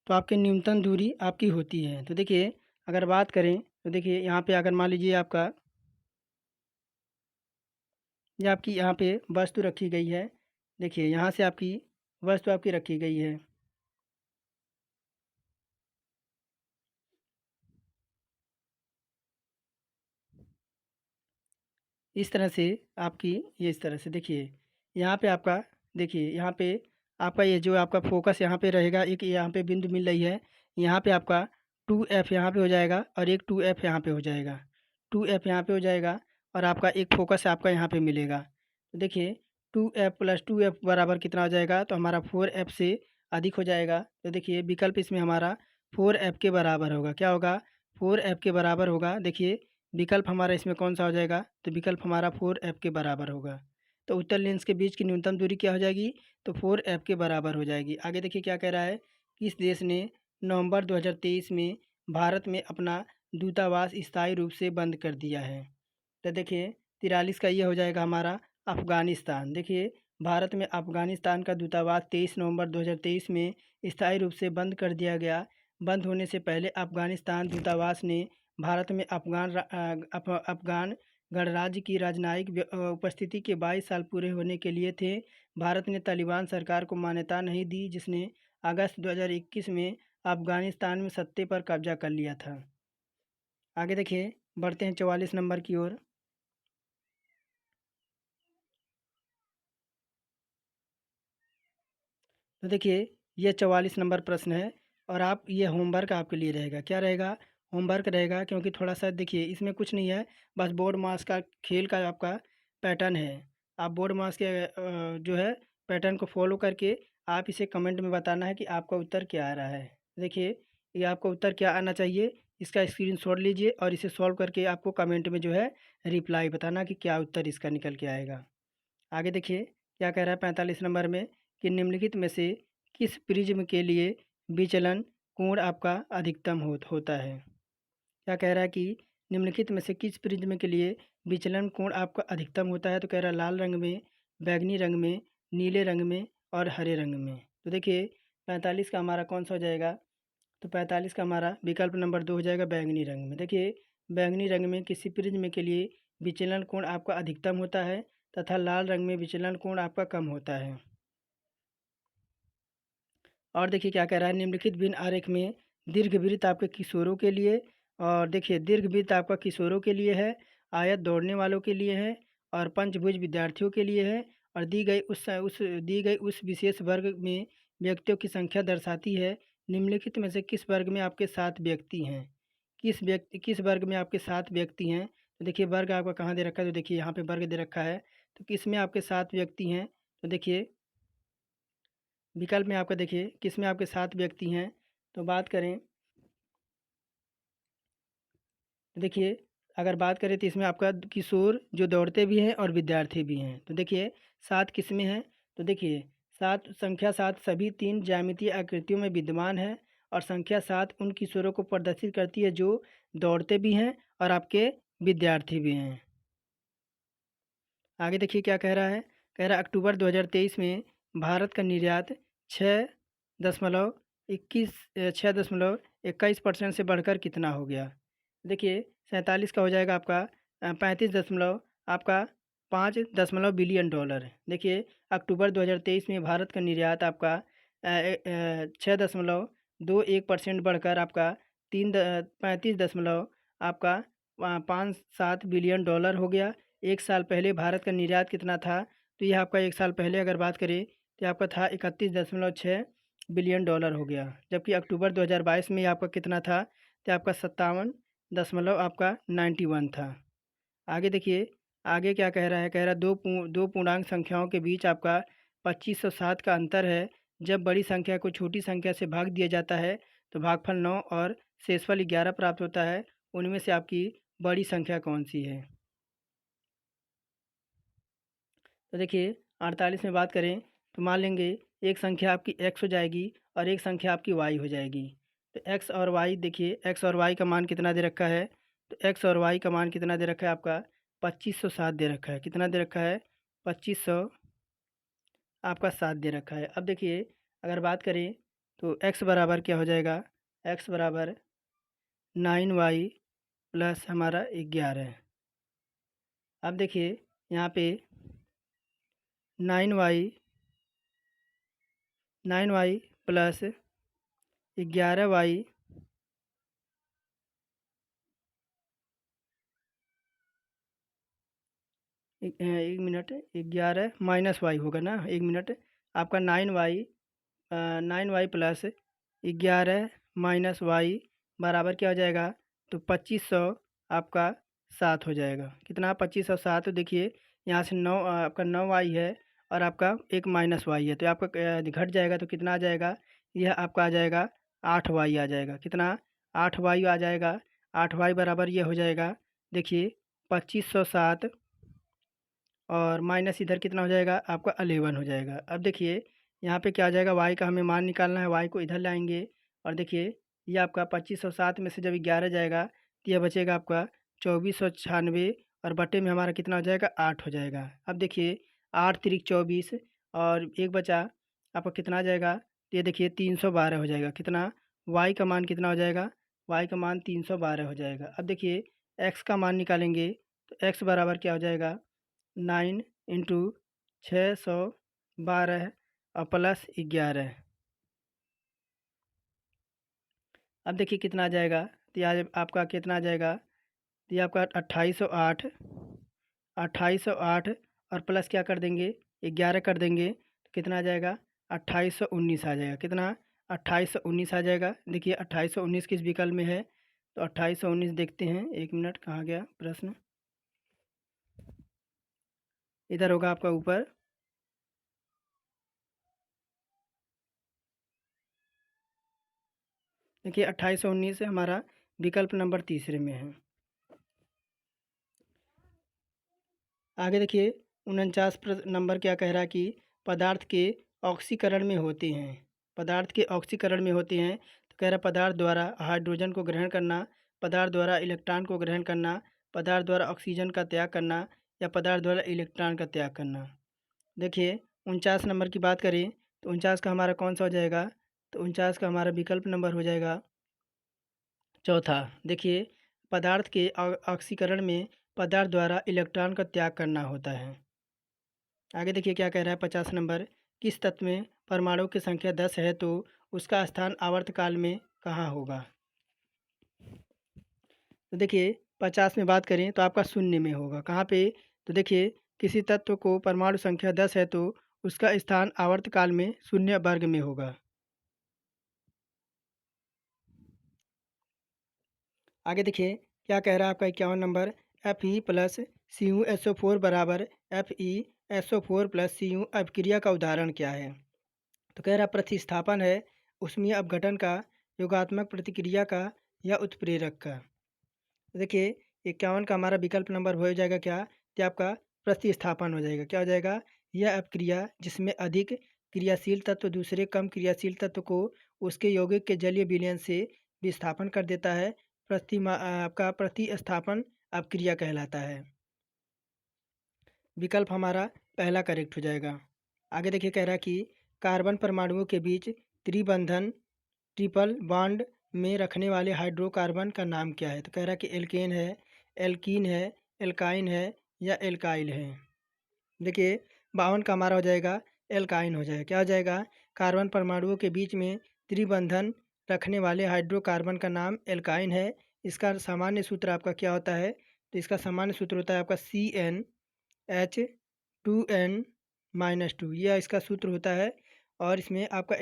तो आपकी न्यूनतम दूरी आपकी होती है। तो देखिए अगर बात करें तो देखिए यहाँ पे अगर मान लीजिए आपका ये आपकी यहाँ पे वस्तु रखी गई है, देखिए यहाँ से आपकी वस्तु आपकी रखी गई है, इस तरह से आपकी ये इस तरह से देखिए यहाँ पे आपका देखिए यहाँ पे आपका ये जो आपका फोकस यहाँ पे रहेगा, एक यहाँ पे बिंदु मिल रही है, यहाँ पे आपका 2F यहाँ पे हो जाएगा और एक 2F यहाँ पे हो जाएगा, 2F यहाँ पे हो जाएगा, और आपका एक फोकस आपका यहाँ पे मिलेगा। तो देखिए 2F प्लस 2F बराबर कितना हो जाएगा, तो हमारा 4F से अधिक हो जाएगा। तो देखिए विकल्प इसमें हमारा 4F के बराबर होगा। क्या होगा, 4F के बराबर होगा। देखिए विकल्प हमारा इसमें कौन सा हो जाएगा, तो विकल्प हमारा 4F के बराबर होगा। तो उत्तल लेंस के बीच की न्यूनतम दूरी क्या हो जाएगी, तो 4F के बराबर हो जाएगी। आगे देखिए क्या कह रहा है, किस देश ने नवंबर 2023 में भारत में अपना दूतावास स्थायी रूप से बंद कर दिया है? तो देखिए 43 का ये हो जाएगा हमारा अफ़गानिस्तान। देखिए भारत में अफ़गानिस्तान का दूतावास 23 नवंबर 2023 में स्थायी रूप से बंद कर दिया गया। बंद होने से पहले अफ़गानिस्तान दूतावास ने भारत में अफ़गान गणराज्य की राजनयिक उपस्थिति के 22 साल पूरे होने के लिए थे। भारत ने तालिबान सरकार को मान्यता नहीं दी, जिसने अगस्त 2021 में अफ़गानिस्तान में सत्ते पर कब्जा कर लिया था। आगे देखिए बढ़ते हैं 44 नंबर की ओर। तो देखिए ये 44 नंबर प्रश्न है और आप ये होमवर्क आपके लिए रहेगा। क्या रहेगा? होमवर्क रहेगा, क्योंकि थोड़ा सा देखिए इसमें कुछ नहीं है, बस बोर्ड मास का खेल का आपका पैटर्न है। आप बोर्ड मास के जो है पैटर्न को फॉलो करके आप इसे कमेंट में बताना है कि आपका उत्तर क्या आ रहा है। देखिए ये आपका उत्तर क्या आना चाहिए, इसका स्क्रीनशॉट लीजिए और इसे सॉल्व करके आपको कमेंट में जो है रिप्लाई बताना कि क्या उत्तर इसका निकल के आएगा। आगे देखिए क्या कह रहा है 45 नंबर में कि निम्नलिखित में से किस प्रिज्म के लिए विचलन कोण आपका अधिकतम होता है? क्या कह रहा है कि निम्नलिखित में से किस प्रिज्म के लिए विचलन कोण आपका अधिकतम होता है? तो कह रहा है लाल रंग में, बैंगनी रंग में, नीले रंग में और हरे रंग में। तो देखिए 45 का हमारा कौन सा हो जाएगा? तो 45 का हमारा विकल्प नंबर 2 हो जाएगा बैंगनी रंग में। देखिए बैंगनी रंग में किसी प्रिज्म के लिए विचलन कोण आपका अधिकतम होता है तथा लाल रंग में विचलन कोण आपका कम होता है। और देखिए क्या कह रहा है, निम्नलिखित भिन्न आरेख में दीर्घवृत्त आपके किशोरों के लिए, और देखिए दीर्घवृत्त आपका किशोरों के लिए है, आयत दौड़ने वालों के लिए है और पंचभुज विद्यार्थियों के लिए है, और दी गई उस विशेष वर्ग में व्यक्तियों की संख्या दर्शाती है। निम्नलिखित में से किस वर्ग में आपके 7 व्यक्ति हैं? किस वर्ग में आपके 7 व्यक्ति हैं? तो देखिए वर्ग आपका कहाँ दे रखा है? तो देखिए यहाँ पे वर्ग दे रखा है। तो किस में आपके 7 व्यक्ति हैं? तो देखिए विकल्प में आपका देखिए किस में आपके 7 व्यक्ति हैं? तो बात करें तो देखिए अगर बात करें तो इसमें आपका किशोर जो दौड़ते भी हैं और विद्यार्थी भी हैं। तो देखिए 7 किस्में हैं। तो देखिए 7 सभी 3 ज्यामितीय आकृतियों में विद्यमान है और संख्या 7 उन किशोरों को प्रदर्शित करती है जो दौड़ते भी हैं और आपके विद्यार्थी भी हैं। आगे देखिए क्या कह रहा है, कह रहा है अक्टूबर 2023 में भारत का निर्यात 6.21% से बढ़कर कितना हो गया? देखिए 47 का हो जाएगा आपका 35 दशमलव आपका 5 दशमलव बिलियन डॉलर। देखिए अक्टूबर 2023 में भारत का निर्यात आपका 6.21% बढ़कर आपका 35 दशमलव आपका 5-7 बिलियन डॉलर हो गया। एक साल पहले भारत का निर्यात कितना था? तो यह आपका एक साल पहले अगर बात करें तो आपका था 31.6 बिलियन डॉलर हो गया, जबकि अक्टूबर 2022 में आपका कितना था? तो आपका 57 दशमलव आपका 91 था। आगे देखिए आगे क्या कह रहा है, कह रहा है दो पूर्णांक संख्याओं के बीच आपका 2507 का अंतर है। जब बड़ी संख्या को छोटी संख्या से भाग दिया जाता है तो भागफल 9 और शेषफल 11 प्राप्त होता है। उनमें से आपकी बड़ी संख्या कौन सी है? तो देखिए 48 में बात करें तो मान लेंगे एक संख्या आपकी x हो जाएगी और एक संख्या आपकी y हो जाएगी। तो x और y देखिए x और y का मान कितना दे रखा है? तो x और y का मान कितना दे रखा है आपका? 2507 दे रखा है। कितना दे रखा है? 2500 आपका 7 दे रखा है। अब देखिए अगर बात करें तो x बराबर क्या हो जाएगा? x बराबर 9y प्लस हमारा 11। अब देखिए यहाँ पे 9y प्लस 11y एक मिनट 11 माइनस वाई होगा ना, एक मिनट। आपका 9y प्लस 11 माइनस वाई बराबर क्या हो जाएगा? तो 2500 आपका 7 हो जाएगा। कितना? 2507। तो देखिए यहाँ से 9 आपका 9y है और आपका एक माइनस वाई है, तो आपका घट जाएगा तो कितना आ जाएगा? यह आपका आ जाएगा 8y आ जाएगा। कितना? 8y आ जाएगा। 8y बराबर ये हो जाएगा, देखिए 2507 और माइनस इधर कितना हो जाएगा? आपका 11 हो जाएगा। अब देखिए यहाँ पे क्या आ जाएगा? y का हमें मान निकालना है, y को इधर लाएंगे और देखिए ये आपका 2507 में से जब 11 जाएगा तो यह बचेगा आपका 2496 और बटे में हमारा कितना हो जाएगा 8 हो जाएगा। अब देखिए 8 तिरिक 24 और एक बचा आपका कितना आ जाएगा, तो ये देखिए 312 हो जाएगा। कितना y का मान कितना हो जाएगा, y का मान 312 हो जाएगा। अब देखिए x का मान निकालेंगे तो x बराबर क्या हो जाएगा 9 इंटू 612 और प्लस 11। अब देखिए कितना आ जाएगा, तो यहाँ आपका कितना आ जाएगा, तो ये आपका 2808 2808 और प्लस क्या कर देंगे 11 कर देंगे तो कितना आ जाएगा 2819 आ जाएगा। कितना 2819 आ जाएगा। देखिए 2819 किस विकल्प में है, तो 2819 देखते हैं। एक मिनट, कहाँ गया प्रश्न, इधर होगा आपका ऊपर। देखिए 2819 हमारा विकल्प नंबर तीसरे में है। आगे देखिए 49 नंबर क्या कह रहा है कि पदार्थ के ऑक्सीकरण में होते हैं। पदार्थ के ऑक्सीकरण में होते हैं तो कह रहा है पदार्थ द्वारा हाइड्रोजन को ग्रहण करना, पदार्थ द्वारा इलेक्ट्रॉन को ग्रहण करना, पदार्थ द्वारा ऑक्सीजन का त्याग करना या पदार्थ द्वारा इलेक्ट्रॉन का त्याग करना। देखिए 49 नंबर की बात करें तो 49 का हमारा कौन सा हो जाएगा, तो 49 का हमारा विकल्प नंबर हो जाएगा चौथा। देखिए पदार्थ के ऑक्सीकरण में पदार्थ द्वारा इलेक्ट्रॉन का त्याग करना होता है। आगे देखिए क्या कह रहा है 50 नंबर, किस तत्व में परमाणु की संख्या 10 है तो उसका स्थान आवर्तकाल में कहाँ होगा। तो देखिए 50 में बात करें तो आपका शून्य में होगा। कहाँ पे, तो देखिए किसी तत्व को परमाणु संख्या 10 है तो उसका स्थान आवर्तकाल में शून्य वर्ग में होगा। आगे देखिए क्या कह रहा है आपका 51 नंबर, F E plus C U S O four बराबर F E S O four plus C U अपक्रिया का उदाहरण क्या है। तो कह रहा प्रतिस्थापन है, ऊष्मीय अपघटन का, योगात्मक प्रतिक्रिया का या उत्प्रेरक का। तो देखिए 51 का हमारा विकल्प नंबर हो जाएगा क्या, कि आपका प्रतिस्थापन हो जाएगा। क्या हो जाएगा, यह अपक्रिया जिसमें अधिक क्रियाशील तत्व दूसरे कम क्रियाशील तत्व को उसके यौगिक के जलीय विलयन से विस्थापन कर देता है, आपका प्रतिस्थापन अपक्रिया कहलाता है। विकल्प हमारा पहला करेक्ट हो जाएगा। आगे देखिए कह रहा है कि कार्बन परमाणुओं के बीच त्रिबंधन ट्रिपल बॉन्ड में रखने वाले हाइड्रोकार्बन का नाम क्या है। तो कह रहा है कि एल्केन है, एल्कीन है, एल्काइन है या एल्काइल है। देखिए 52 का हमारा हो जाएगा एल्काइन हो जाएगा। क्या हो जाएगा, कार्बन परमाणुओं के बीच में त्रिबंधन रखने वाले हाइड्रोकार्बन का नाम एल्काइन है। इसका सामान्य सूत्र आपका क्या होता है, तो इसका सामान्य सूत्र होता है आपका CnH2n-2, यह इसका सूत्र होता है। और इसमें आपका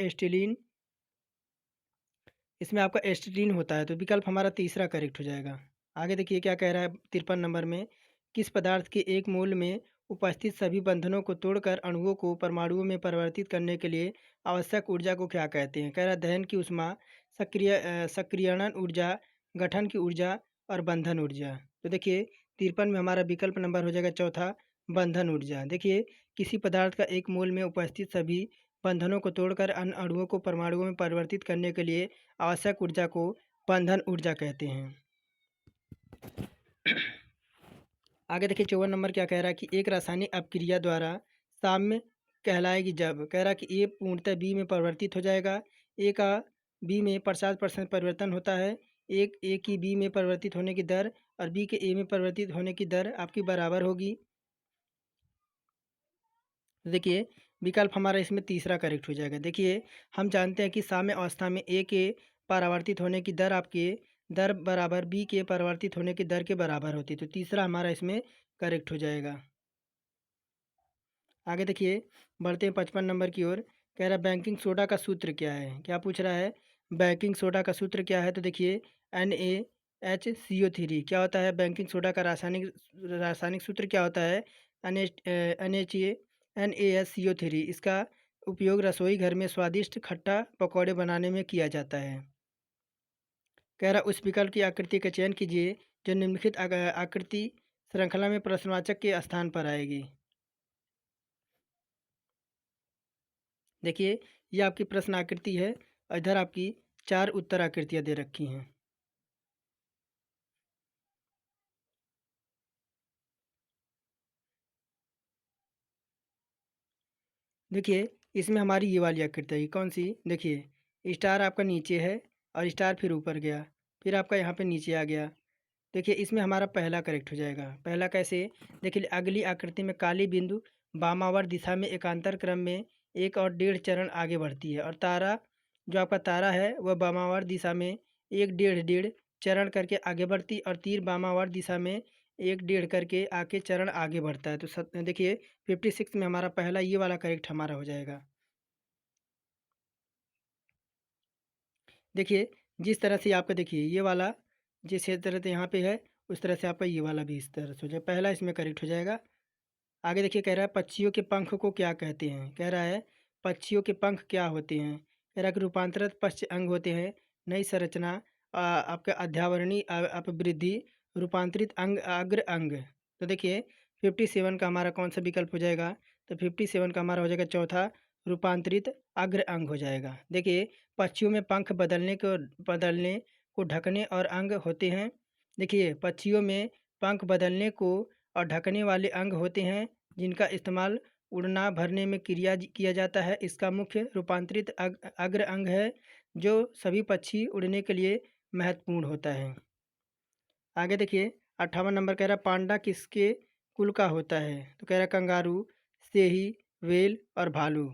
एस्टिलीन होता है। तो विकल्प हमारा तीसरा करेक्ट हो जाएगा। आगे देखिए क्या कह रहा है 53 नंबर में, किस पदार्थ के एक मोल में उपस्थित सभी बंधनों को तोड़कर अणुओं को परमाणुओं में परिवर्तित करने के लिए आवश्यक ऊर्जा को क्या कहते हैं। कह रहा है दहन की ऊष्मा, सक्रियणन ऊर्जा, गठन की ऊर्जा और बंधन ऊर्जा। तो देखिए 53 में हमारा विकल्प नंबर हो जाएगा चौथा, बंधन ऊर्जा। देखिए किसी पदार्थ का एक मोल में उपस्थित सभी बंधनों को तोड़कर अन्य अणुओं को परमाणुओं में परिवर्तित करने के लिए आवश्यक ऊर्जा को बंधन ऊर्जा कहते हैं। आगे देखिए 54 नंबर क्या कह रहा है कि एक रासायनिक अपक्रिया द्वारा साम्य कहलाएगी जब, कह रहा है कि ए पूर्णतः बी में परिवर्तित हो जाएगा, ए का बी में 50% परिवर्तन होता है, एक ए की बी में परिवर्तित होने की दर और बी के ए में परिवर्तित होने की दर आपकी बराबर होगी। देखिए विकल्प हमारा इसमें तीसरा करेक्ट हो जाएगा। देखिए हम जानते हैं कि साम्य अवस्था में ए के परावर्तित होने की दर आपके दर बराबर बी के परावर्तित होने की दर के बराबर होती है। तो तीसरा हमारा इसमें करेक्ट हो जाएगा। आगे देखिए बढ़ते हैं 55 नंबर की ओर। कह रहा है बेकिंग सोडा का सूत्र क्या है। क्या पूछ रहा है, बेकिंग सोडा का सूत्र क्या है। तो देखिए NaHCO3। क्या होता है बेकिंग सोडा का रासायनिक सूत्र क्या होता है, NaHCO3। इसका उपयोग रसोई घर में स्वादिष्ट खट्टा पकौड़े बनाने में किया जाता है। कह रहा उस विकल्प की आकृति का चयन कीजिए जो निम्नलिखित आकृति श्रृंखला में प्रश्नवाचक के स्थान पर आएगी। देखिए ये आपकी प्रश्न आकृति है और इधर आपकी 4 उत्तर आकृतियाँ दे रखी हैं। देखिए, इसमें हमारी ये वाली आकृति आई, कौन-सी? देखिए, स्टार आपका नीचे है और स्टार फिर ऊपर गया, फिर आपका यहाँ पे नीचे आ गया। देखिए, इसमें हमारा पहला करेक्ट हो जाएगा। पहला कैसे? देखिए, अगली आकृति में काली बिंदु वामावर्त दिशा में एकांतर क्रम में 1 और 1.5 चरण आगे बढ़ती है और तारा, जो आपका तारा है, वह वामावर्त दिशा में 1 डेढ़ चरण करके आगे बढ़ती और तीर वामावर्त दिशा में 1 डेढ़ करके आके चरण आगे बढ़ता है। तो देखिए 56 में हमारा पहला ये वाला करेक्ट हमारा हो जाएगा। देखिए, जिस तरह से आपका देखिए ये वाला जिस तरह से यहाँ पे है, उस तरह से आपका ये वाला भी इस तरह से हो जाए, पहला इसमें करेक्ट हो जाएगा। आगे देखिए कह रहा है पक्षियों के पंख को क्या कहते हैं? कह रहा है पक्षियों के पंख क्या होते हैं? कह रहा है कि रूपांतरित पक्ष अंग होते हैं, नई संरचना, आपका अध्यावरणी अपवृद्धि, रूपांतरित अंग, अग्र अंग। तो देखिए 57 का हमारा कौन सा विकल्प हो जाएगा? तो 57 का हमारा हो जाएगा चौथा, रूपांतरित अग्र अंग हो जाएगा। देखिए पक्षियों में पंख बदलने को ढकने और अंग होते हैं। देखिए पक्षियों में पंख बदलने को और ढकने वाले अंग होते हैं, जिनका इस्तेमाल उड़ना भरने में किया जाता है। इसका मुख्य रूपांतरित अग्र अंग है, जो सभी पक्षी उड़ने के लिए महत्वपूर्ण होता है। आगे देखिए 58 नंबर कह रहा है पांडा किसके कुल का होता है? तो कह रहा है कंगारू, सेही, व्हेल और भालू।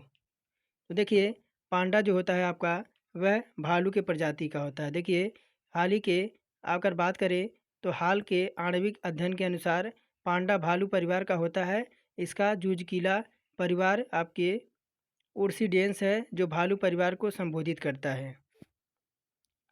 तो देखिए पांडा जो होता है आपका, वह भालू के प्रजाति का होता है। देखिए हाल ही के अगर बात करें तो हाल के आणविक अध्ययन के अनुसार पांडा भालू परिवार का होता है। इसका जूझकीला परिवार आपके उर्सिडेंस है, जो भालू परिवार को संबोधित करता है।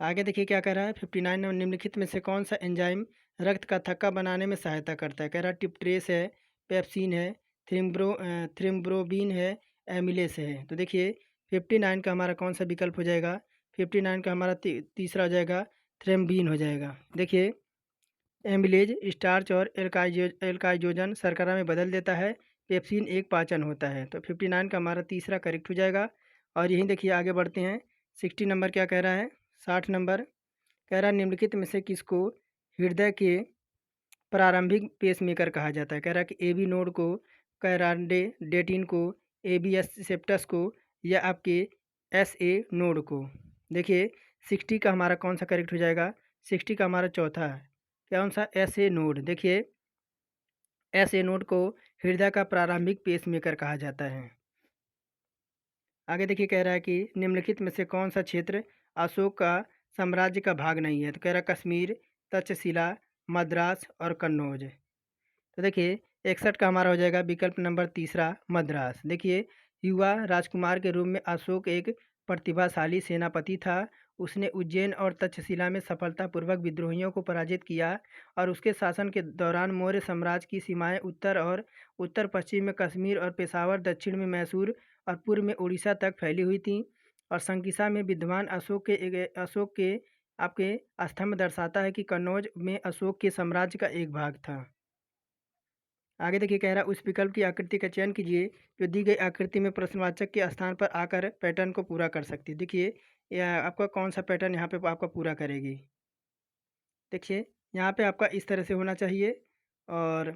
आगे देखिए क्या कह रहा है 59 में निम्नलिखित में से कौन सा एंजाइम रक्त का थक्का बनाने में सहायता करता है? कह रहा है टिप्ट्रेस है, पेप्सिन है, थ्रिम्ब्रोबिन है, एमिलेस है। तो देखिए 59 का हमारा कौन सा विकल्प हो जाएगा? 59 का हमारा तीसरा हो जाएगा, थ्रेम्बिन हो जाएगा। देखिए एमिलेज स्टार्च और एल्काइजोजन शर्करा में बदल देता है। पेप्सिन एक पाचन होता है। तो 59 का हमारा तीसरा करेक्ट हो जाएगा। और यहीं देखिए आगे बढ़ते हैं। 60 नंबर क्या कह रहा है? 60 नंबर कह रहा है निम्नलिखित में से किसको हृदय के प्रारंभिक पेसमेकर कहा जाता है? कह रहा है कि एबी नोड को, कैरांडे डेटिन को, एबीएस सेप्टस को, या आपके एसए नोड को। देखिए 60 का हमारा कौन सा करेक्ट हो जाएगा? 60 का हमारा चौथा है, कौन सा? SA node. देखिए एसए नोड को हृदय का प्रारंभिक पेसमेकर कहा जाता है। आगे देखिए कह रहा है कि निम्नलिखित में से कौन सा क्षेत्र अशोक का साम्राज्य का भाग नहीं है? तो कह रहा है कश्मीर, तक्षशिला, मद्रास और कन्नौज। तो देखिए 61 का हमारा हो जाएगा विकल्प नंबर तीसरा, मद्रास। देखिए युवा राजकुमार के रूप में अशोक एक प्रतिभाशाली सेनापति था। उसने उज्जैन और तक्षशिला में सफलतापूर्वक विद्रोहियों को पराजित किया और उसके शासन के दौरान मौर्य साम्राज्य की सीमाएं उत्तर और उत्तर पश्चिम में कश्मीर और पेशावर, दक्षिण में मैसूर और पूर्व में उड़ीसा तक फैली हुई थीं। और संकिसा में विद्वान अशोक के आपके स्तंभ दर्शाता है कि कन्नौज में अशोक के साम्राज्य का एक भाग था। आगे देखिए कह रहा है उस विकल्प की आकृति का चयन कीजिए जो दी गई आकृति में प्रश्नवाचक के स्थान पर आकर पैटर्न को पूरा कर सकती है। देखिए यह आपका कौन सा पैटर्न यहाँ पे आपका पूरा करेगी? देखिए यहाँ पे आपका इस तरह से होना चाहिए और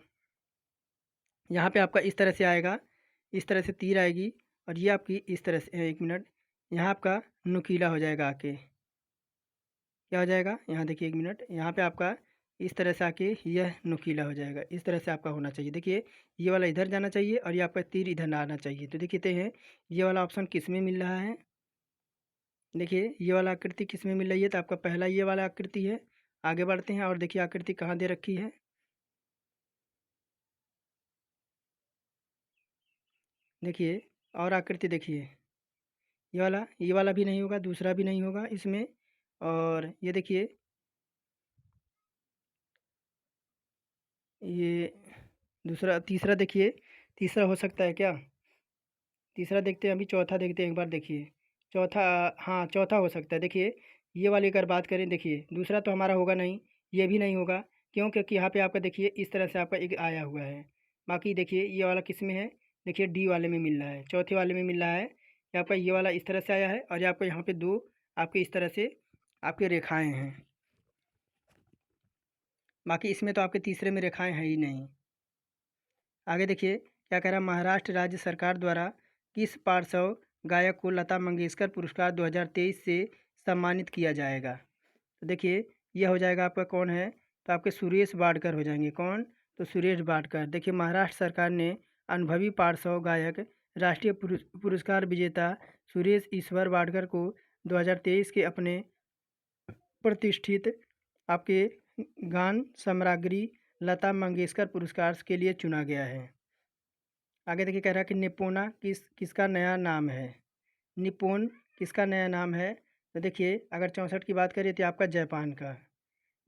यहाँ पे आपका इस तरह से आएगा, इस तरह से तीर आएगी और ये आपकी इस तरह से, एक मिनट, यहाँ आपका नुकीला हो जाएगा आके, क्या हो जाएगा? यहाँ देखिए एक मिनट, यहाँ पे आपका इस तरह से आके यह नुकीला हो जाएगा। इस तरह से आपका होना चाहिए। देखिए ये वाला इधर जाना चाहिए और ये आपका तीर इधर ना आना चाहिए। तो देखते हैं ये वाला ऑप्शन किस में मिल रहा है। देखिए ये वाला आकृति किस में मिल रही है? तो आपका पहला ये वाला आकृति है। आगे बढ़ते हैं और देखिए आकृति कहाँ दे रखी है। देखिए और आकृति देखिए, ये वाला भी नहीं होगा, दूसरा भी नहीं होगा इसमें। और ये देखिए ये दूसरा, तीसरा देखिए, तीसरा हो सकता है क्या? तीसरा देखते हैं, अभी चौथा देखते हैं एक बार। देखिए चौथा, हाँ चौथा हो सकता है। देखिए ये वाली अगर बात करें, देखिए दूसरा तो हमारा होगा नहीं, ये भी नहीं होगा। क्यों? क्योंकि यहाँ पे आपका देखिए इस तरह से आपका एक आया हुआ है। बाकी देखिए ये वाला किस में है? देखिए डी वाले में मिल रहा है, चौथे वाले में मिल रहा है कि आपका ये वाला इस तरह से आया है और ये आपका यहाँ पे दो आपके इस तरह से आपके रेखाएं हैं। बाकी इसमें तो आपके तीसरे में रेखाएं हैं ही नहीं। आगे देखिए क्या कह रहा है, महाराष्ट्र राज्य सरकार द्वारा किस पार्श्व गायक को लता मंगेशकर पुरस्कार 2023 से सम्मानित किया जाएगा। तो देखिए यह हो जाएगा आपका कौन है, तो आपके सुरेश वाडकर हो जाएंगे। कौन? तो सुरेश वाडकर। देखिए महाराष्ट्र सरकार ने अनुभवी पार्श्व गायक राष्ट्रीय पुरस्कार विजेता सुरेश ईश्वर वाडकर को 2023 के अपने प्रतिष्ठित आपके गान सम्राज्ञी लता मंगेशकर पुरस्कार के लिए चुना गया है। आगे देखिए कह रहा है कि निपोना किसका नया नाम है। निपोन किसका नया नाम है? तो देखिए अगर 64 की बात करें तो आपका जापान का।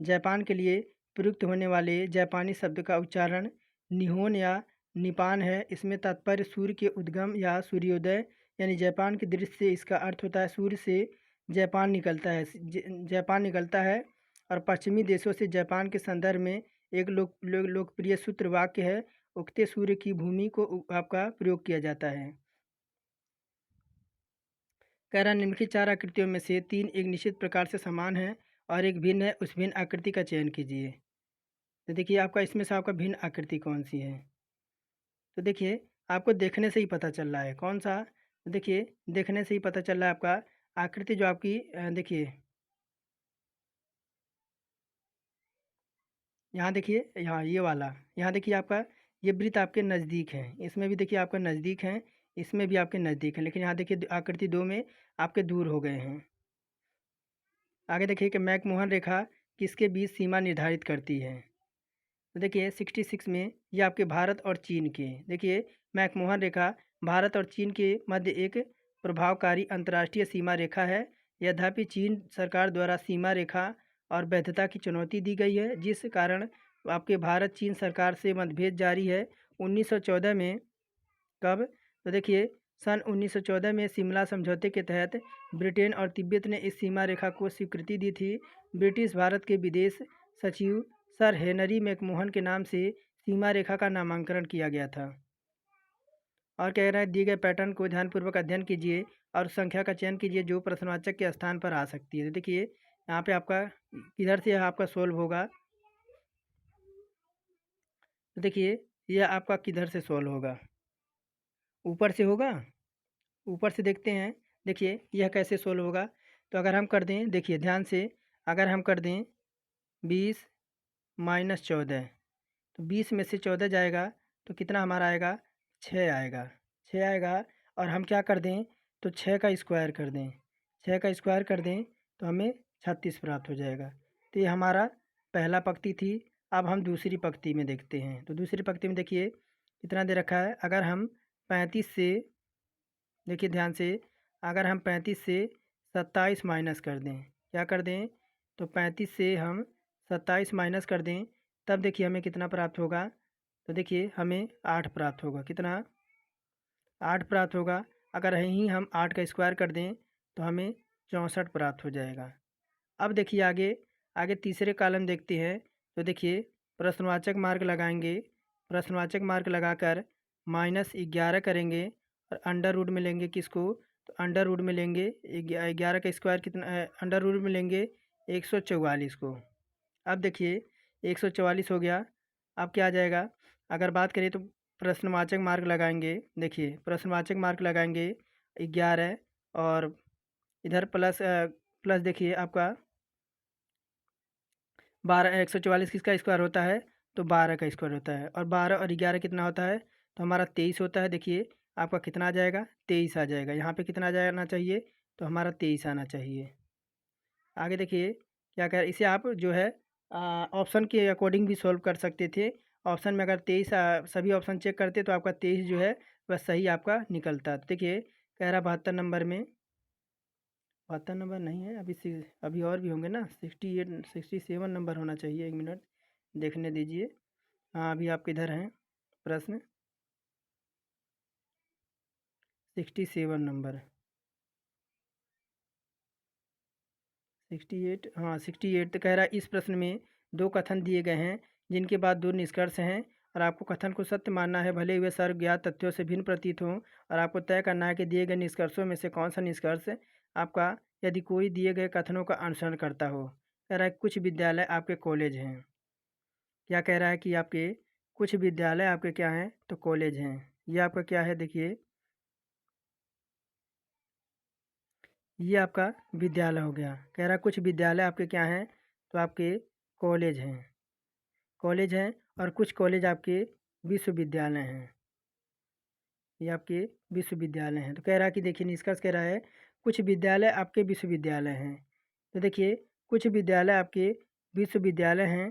जापान के लिए प्रयुक्त होने वाले जापानी शब्द का उच्चारण निहोन या निपान है। इसमें तात्पर्य सूर्य के उद्गम या सूर्योदय, यानी जापान की दृष्टि से इसका अर्थ होता है सूर्य से जापान निकलता है, जापान निकलता है। और पश्चिमी देशों से जापान के संदर्भ में एक लोकप्रिय सूत्र वाक्य है, उगते सूर्य की भूमि को आपका प्रयोग किया जाता है। कह रहा निम्नलिखित 4 आकृतियों में से 3 एक निश्चित प्रकार से समान है और एक भिन्न है, उस भिन्न आकृति का चयन कीजिए। तो देखिए आपका इसमें से आपका भिन्न आकृति कौन सी है। तो देखिए आपको देखने से ही पता चल रहा है कौन सा। तो देखिए देखने से ही पता चल रहा है आपका आकृति जो आपकी देखिए यहाँ देखिए, यहाँ ये वाला, यहाँ देखिए आपका ये वृत्त आपके नज़दीक है, इसमें भी देखिए आपका नज़दीक है, इसमें भी आपके नज़दीक है, लेकिन यहाँ देखिए आकृति 2 में आपके दूर हो गए हैं। आगे देखिए कि मैकमोहन रेखा किसके बीच सीमा निर्धारित करती है। तो देखिए 66 में ये आपके भारत और चीन के, देखिए मैकमोहन रेखा भारत और चीन के मध्य एक प्रभावकारी अंतर्राष्ट्रीय सीमा रेखा है। यद्यपि चीन सरकार द्वारा सीमा रेखा और वैधता की चुनौती दी गई है, जिस कारण आपके भारत चीन सरकार से मतभेद जारी है। 1914 में कब? तो देखिए सन 1914 में शिमला समझौते के तहत ब्रिटेन और तिब्बत ने इस सीमा रेखा को स्वीकृति दी थी। ब्रिटिश भारत के विदेश सचिव सर हेनरी मैकमोहन के नाम से सीमा रेखा का नामांकन किया गया था। और कह रहा है दिए गए पैटर्न को ध्यानपूर्वक अध्ययन कीजिए और संख्या का चयन कीजिए जो प्रश्नवाचक के स्थान पर आ सकती है। तो देखिए यहाँ पे आपका किधर से आपका सोल्व होगा। तो देखिए यह आपका किधर से सोल्व होगा, ऊपर से होगा। ऊपर से देखते हैं, देखिए यह कैसे सोल्व होगा। तो अगर हम कर दें, देखिए ध्यान से, अगर हम कर दें 20 माइनस 14, तो 20 में से 14 जाएगा तो कितना हमारा आएगा, 6 आएगा, 6 आएगा। और हम क्या कर दें, तो 6 का स्क्वायर कर दें, 6 का स्क्वायर कर दें तो हमें 36 प्राप्त हो जाएगा। तो ये हमारा पहला पंक्ति थी। अब हम दूसरी पंक्ति में देखते हैं। तो दूसरी पंक्ति में देखिए कितना दे रखा है। अगर हम 35 से, देखिए ध्यान से, अगर हम 35 से 27 माइनस कर दें, क्या कर दें, तो 35 से हम 27 माइनस कर दें, तब देखिए हमें कितना प्राप्त होगा। तो देखिए हमें 8 प्राप्त होगा। कितना? 8 प्राप्त होगा। अगर यहीं हम 8 का स्क्वायर कर दें तो हमें 64 प्राप्त हो जाएगा। अब देखिए आगे, आगे तीसरे कॉलम देखते हैं। तो देखिए प्रश्नवाचक मार्क लगाएंगे, प्रश्नवाचक मार्क लगाकर -11 करेंगे और अंडर रूट में लेंगे किसको, तो अंडर रूट में लेंगे 11 का स्क्वायर कितना, अंडर रूट में लेंगे 144 को। अब देखिए 144 हो गया। अब क्या आ जाएगा, अगर बात करें तो प्रश्नवाचक मार्क लगाएंगे। देखिए प्रश्नवाचक मार्क लगाएंगे 11 और इधर प्लस प्लस देखिए आपका 12, 144 किसका स्क्वायर होता है, तो 12 का स्क्वायर होता है। और 12 और 11 कितना होता है, तो हमारा 23 होता है। देखिए आपका कितना आ जाएगा, 23 आ जाएगा। यहाँ पे कितना आ जाना चाहिए, तो हमारा 23 आना चाहिए। आगे देखिए क्या कह, इसे आप जो है ऑप्शन के अकॉर्डिंग भी सॉल्व कर सकते थे। ऑप्शन में अगर 23 सभी ऑप्शन चेक करते तो आपका 23 जो है वह सही आपका निकलता। तो देखिए कह रहा 72 नंबर में, 72 नंबर नहीं है अभी, अभी और भी होंगे ना, 68 67 नंबर होना चाहिए। 1 मिनट देखने दीजिए। हाँ अभी आपके इधर हैं प्रश्न 67 नंबर, 68, हाँ 68। तो कह रहा है इस प्रश्न में 2 कथन दिए गए हैं जिनके बाद 2 निष्कर्ष हैं और आपको कथन को सत्य मानना है भले वे सर्व ज्ञात तथ्यों से भिन्न प्रतीत हों। और आपको तय करना है कि दिए गए निष्कर्षों में से कौन सा निष्कर्ष आपका यदि कोई दिए गए कथनों का अनुसरण करता हो। कह रहा है कुछ विद्यालय आपके कॉलेज हैं। क्या कह रहा है कि आपके कुछ विद्यालय आपके क्या हैं, तो कॉलेज हैं। ये आपका क्या है, देखिए ये आपका विद्यालय हो गया। कह रहा है कुछ विद्यालय आपके क्या हैं, तो आपके कॉलेज हैं। कॉलेज हैं और कुछ कॉलेज आपके विश्वविद्यालय हैं। ये आपके विश्वविद्यालय हैं। तो कह रहा है कि देखिए निष्कर्ष कह रहा है कुछ विद्यालय आपके विश्वविद्यालय हैं। तो देखिए कुछ विद्यालय आपके विश्वविद्यालय हैं।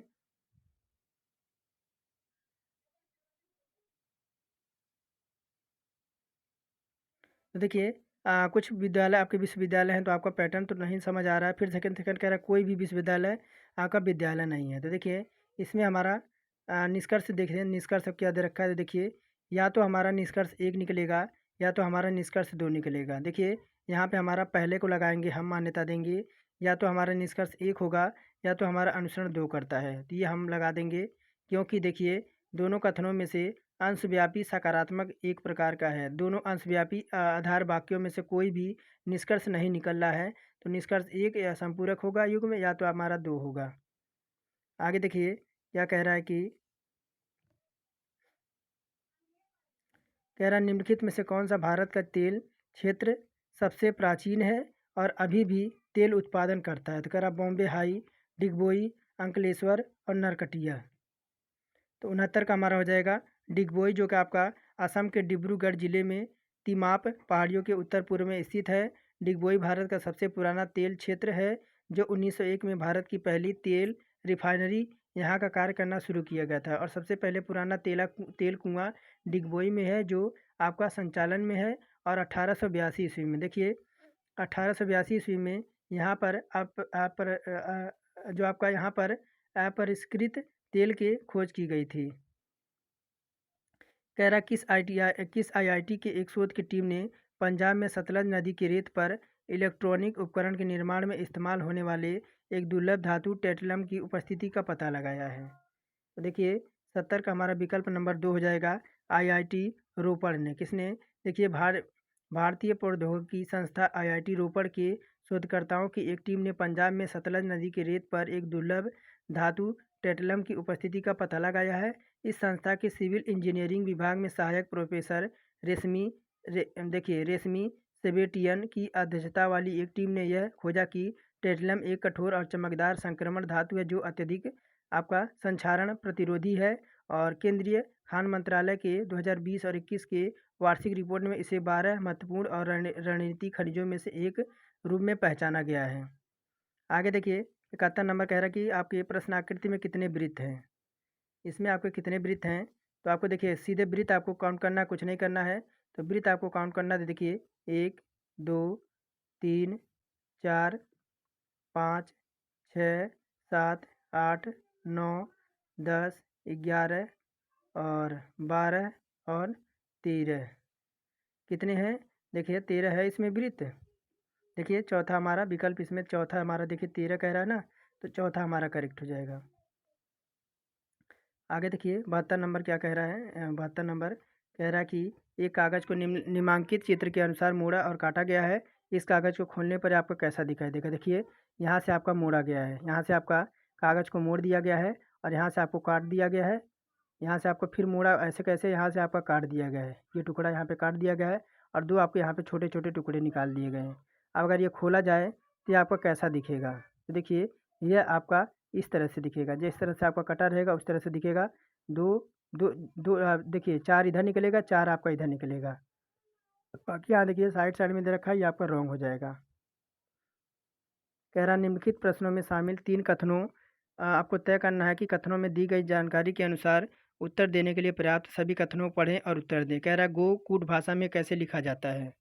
तो देखिए कुछ विद्यालय आपके विश्वविद्यालय हैं, तो आपका पैटर्न तो नहीं समझ आ रहा है। फिर सेकंड सेकंड कह रहा है कोई भी विश्वविद्यालय आपका विद्यालय नहीं है। तो देखिए इसमें हमारा निष्कर्ष देखिए, निष्कर्ष अब क्या दे रखा है। तो देखिए या तो हमारा निष्कर्ष एक निकलेगा या तो हमारा निष्कर्ष दो निकलेगा। देखिए यहाँ पे हमारा पहले को लगाएंगे, हम मान्यता देंगे, या तो हमारा निष्कर्ष एक होगा या तो हमारा अनुसरण दो करता है, तो ये हम लगा देंगे। क्योंकि देखिए दोनों कथनों में से अंशव्यापी सकारात्मक एक प्रकार का है। दोनों अंशव्यापी आधार वाक्यों में से कोई भी निष्कर्ष नहीं निकल रहा है, तो निष्कर्ष एक या संपूरक होगा युग्म में, या तो हमारा दो होगा। आगे देखिए क्या कह रहा है कि कह रहा है निम्नलिखित में से कौन सा भारत का तेल क्षेत्र सबसे प्राचीन है और अभी भी तेल उत्पादन करता है। तो कह रहा बॉम्बे हाई, डिगबोई, अंकलेश्वर और नरकटिया। तो 69 का हमारा हो जाएगा डिगबोई, जो कि आपका असम के डिब्रूगढ़ जिले में तिमाप पहाड़ियों के उत्तर पूर्व में स्थित है। डिगबोई भारत का सबसे पुराना तेल क्षेत्र है, जो 1901 में भारत की पहली तेल रिफाइनरी यहाँ का कार्य करना शुरू किया गया था। और सबसे पहले पुराना तेल कुआं डिगबोई में है, जो आपका संचालन में है। और 1882 ईस्वी में देखिए 1882 ईस्वी में यहाँ पर जो आपका यहाँ पर अपरिष्कृत तेल की खोज की गई थी। कह रहा किस आईआईटी के एक शोध की टीम ने पंजाब में सतलज नदी की रेत पर इलेक्ट्रॉनिक उपकरण के निर्माण में इस्तेमाल होने वाले एक दुर्लभ धातु टेट्लम की उपस्थिति का पता लगाया है। तो देखिए 70 का हमारा विकल्प नंबर 2 हो जाएगा। आईआईटी रोपड़ ने, किसने, देखिए भारतीय प्रौद्योगिकी संस्था आईआईटी रोपड़ के शोधकर्ताओं की एक टीम ने पंजाब में सतलज नदी की रेत पर एक दुर्लभ धातु टेट्लम की उपस्थिति का पता लगाया है। इस संस्था के सिविल इंजीनियरिंग विभाग में सहायक प्रोफेसर रेशमी सेबेटियन की अध्यक्षता वाली एक टीम ने यह खोजा कि टेट्लम एक कठोर और चमकदार संक्रमण धातु है, जो अत्यधिक आपका संक्षारण प्रतिरोधी है। और केंद्रीय खान मंत्रालय के 2020 और 21 के वार्षिक रिपोर्ट में इसे 12 महत्वपूर्ण और रणनीतिक खनिजों में से एक रूप में पहचाना गया है। आगे देखिए 71 नंबर कह रहा है कि आपके प्रश्न आकृति में कितने वृत्त हैं। इसमें आपके कितने वृत्त हैं, तो आपको देखिए सीधे वृत्त आपको काउंट करना, कुछ नहीं करना है। तो वृत्त आपको काउंट करना है। देखिए 1 2 3 4 5 6 7 8 9 10 11 और 12 और 13। कितने हैं, देखिए 13 है इसमें वृत्त। देखिए चौथा हमारा विकल्प, इसमें चौथा हमारा देखिए 13 कह रहा है ना, तो चौथा हमारा करेक्ट हो जाएगा। आगे देखिए 72 नंबर क्या कह रहा है। 72 नंबर कह रहा है कि एक कागज़ को निम्नांकित चित्र के अनुसार मोड़ा और काटा गया है। इस कागज़ को खोलने पर आपको कैसा दिखाई देगा। देखिए यहाँ से आपका मोड़ा गया है, यहाँ से आपका कागज़ को मोड़ दिया गया है और यहाँ से आपको काट दिया गया है। यहाँ से आपको फिर मोड़ा, ऐसे कैसे, यहाँ से आपका काट दिया गया है, ये टुकड़ा यहाँ पे काट दिया गया है और दो आपके यहाँ पे छोटे छोटे टुकड़े निकाल दिए गए हैं। अब अगर ये खोला जाए तो ये आपका कैसा दिखेगा। तो देखिए ये आपका इस तरह से दिखेगा, जिस तरह से आपका कटा रहेगा उस तरह से दिखेगा। दो दो दो देखिए 4 इधर निकलेगा, 4 आपका इधर निकलेगा। बाकी यहाँ देखिए साइड साइड में दे रखा है, ये आपका रॉन्ग हो जाएगा। कह रहा निम्नलिखित प्रश्नों में शामिल 3 कथनों आपको तय करना है कि कथनों में दी गई जानकारी के अनुसार उत्तर देने के लिए पर्याप्त सभी कथनों को पढ़ें और उत्तर दें। कह रहा है गो कूट भाषा में कैसे लिखा जाता है।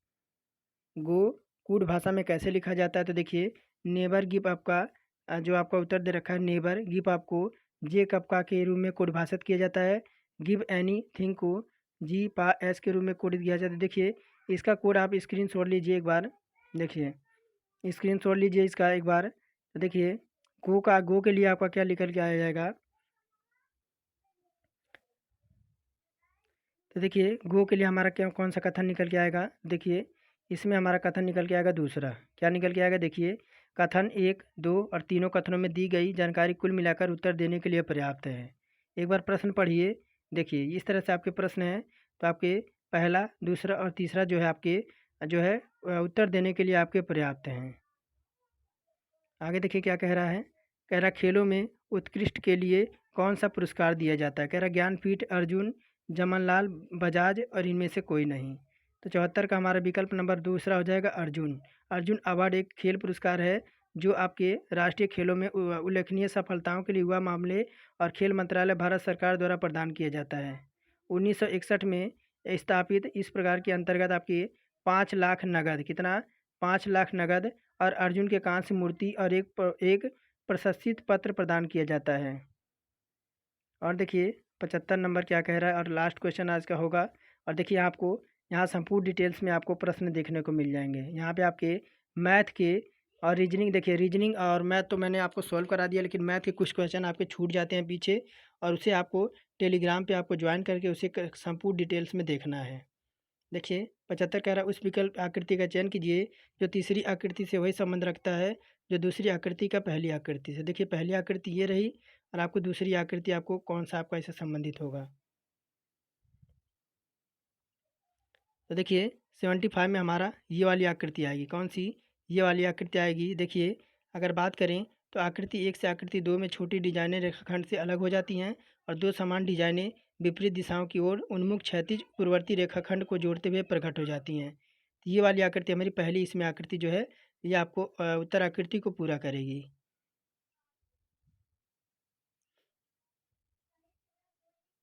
गो कूट भाषा में कैसे लिखा जाता है, तो देखिए नेबर गिव आपका जो आपका उत्तर दे रखा है नेबर गिव आपको जे कपका के रूप में कोडभाषित किया जाता है। गिव एनी थिंग को जी पा एस के रूप में कोडित किया जाता है। देखिए इसका कोड आप स्क्रीन शॉट लीजिए एक बार, देखिए स्क्रीन शॉट लीजिए इसका एक बार। तो देखिए गो के लिए आपका क्या निकल के आ जाएगा। तो देखिए गो के लिए हमारा क्या कौन सा कथन निकल के आएगा। देखिए इसमें हमारा कथन निकल के आएगा दूसरा। क्या निकल के आएगा देखिए, कथन 1, 2 और तीनों कथनों में दी गई जानकारी कुल मिलाकर उत्तर देने के लिए पर्याप्त है। एक बार प्रश्न पढ़िए, देखिए इस तरह से आपके प्रश्न हैं, तो आपके पहला, दूसरा और तीसरा जो है आपके जो है उत्तर देने के लिए आपके पर्याप्त हैं। आगे देखिए क्या कह रहा है, कह रहा खेलों में उत्कृष्ट के लिए कौन सा पुरस्कार दिया जाता है। कह रहा ज्ञानपीठ, अर्जुन, जमनलाल बजाज और इनमें से कोई नहीं। तो 74 का हमारा विकल्प नंबर दूसरा हो जाएगा अर्जुन। अर्जुन अवार्ड एक खेल पुरस्कार है जो आपके राष्ट्रीय खेलों में उल्लेखनीय सफलताओं के लिए युवा मामले और खेल मंत्रालय भारत सरकार द्वारा प्रदान किया जाता है। 1961 में स्थापित इस प्रकार के अंतर्गत आपकी 5 लाख नगद, कितना, 5 लाख नगद और अर्जुन के कांस्य मूर्ति और एक प्रशस्ति पत्र प्रदान किया जाता है। और देखिए 75 नंबर क्या कह रहा है और लास्ट क्वेश्चन आज का होगा। और देखिए आपको यहाँ संपूर्ण डिटेल्स में आपको प्रश्न देखने को मिल जाएंगे। यहाँ पे आपके मैथ के और रीजनिंग, देखिए रीजनिंग और मैथ तो मैंने आपको सॉल्व करा दिया, लेकिन मैथ के कुछ क्वेश्चन आपके छूट जाते हैं पीछे, और उसे आपको टेलीग्राम पे आपको ज्वाइन करके उसे संपूर्ण डिटेल्स में देखना है। देखिए 75 कह रहा है उस विकल्प आकृति का चयन कीजिए जो तीसरी आकृति से वही संबंध रखता है जो दूसरी आकृति का पहली आकृति से। देखिए पहली आकृति ये रही और आपको दूसरी आकृति आपको कौन सा आपका इससे संबंधित होगा। तो देखिए 75 में हमारा ये वाली आकृति आएगी, कौन सी, ये वाली आकृति आएगी। देखिए अगर बात करें तो आकृति 1 से आकृति 2 में छोटी डिजाइनें रेखाखंड से अलग हो जाती हैं और दो समान डिजाइनें विपरीत दिशाओं की ओर उन्मुख क्षैतिज पूर्ववर्ती रेखाखंड को जोड़ते हुए प्रकट हो जाती हैं। तो ये वाली आकृति हमारी पहली इसमें आकृति जो है ये आपको उत्तर आकृति को पूरा करेगी।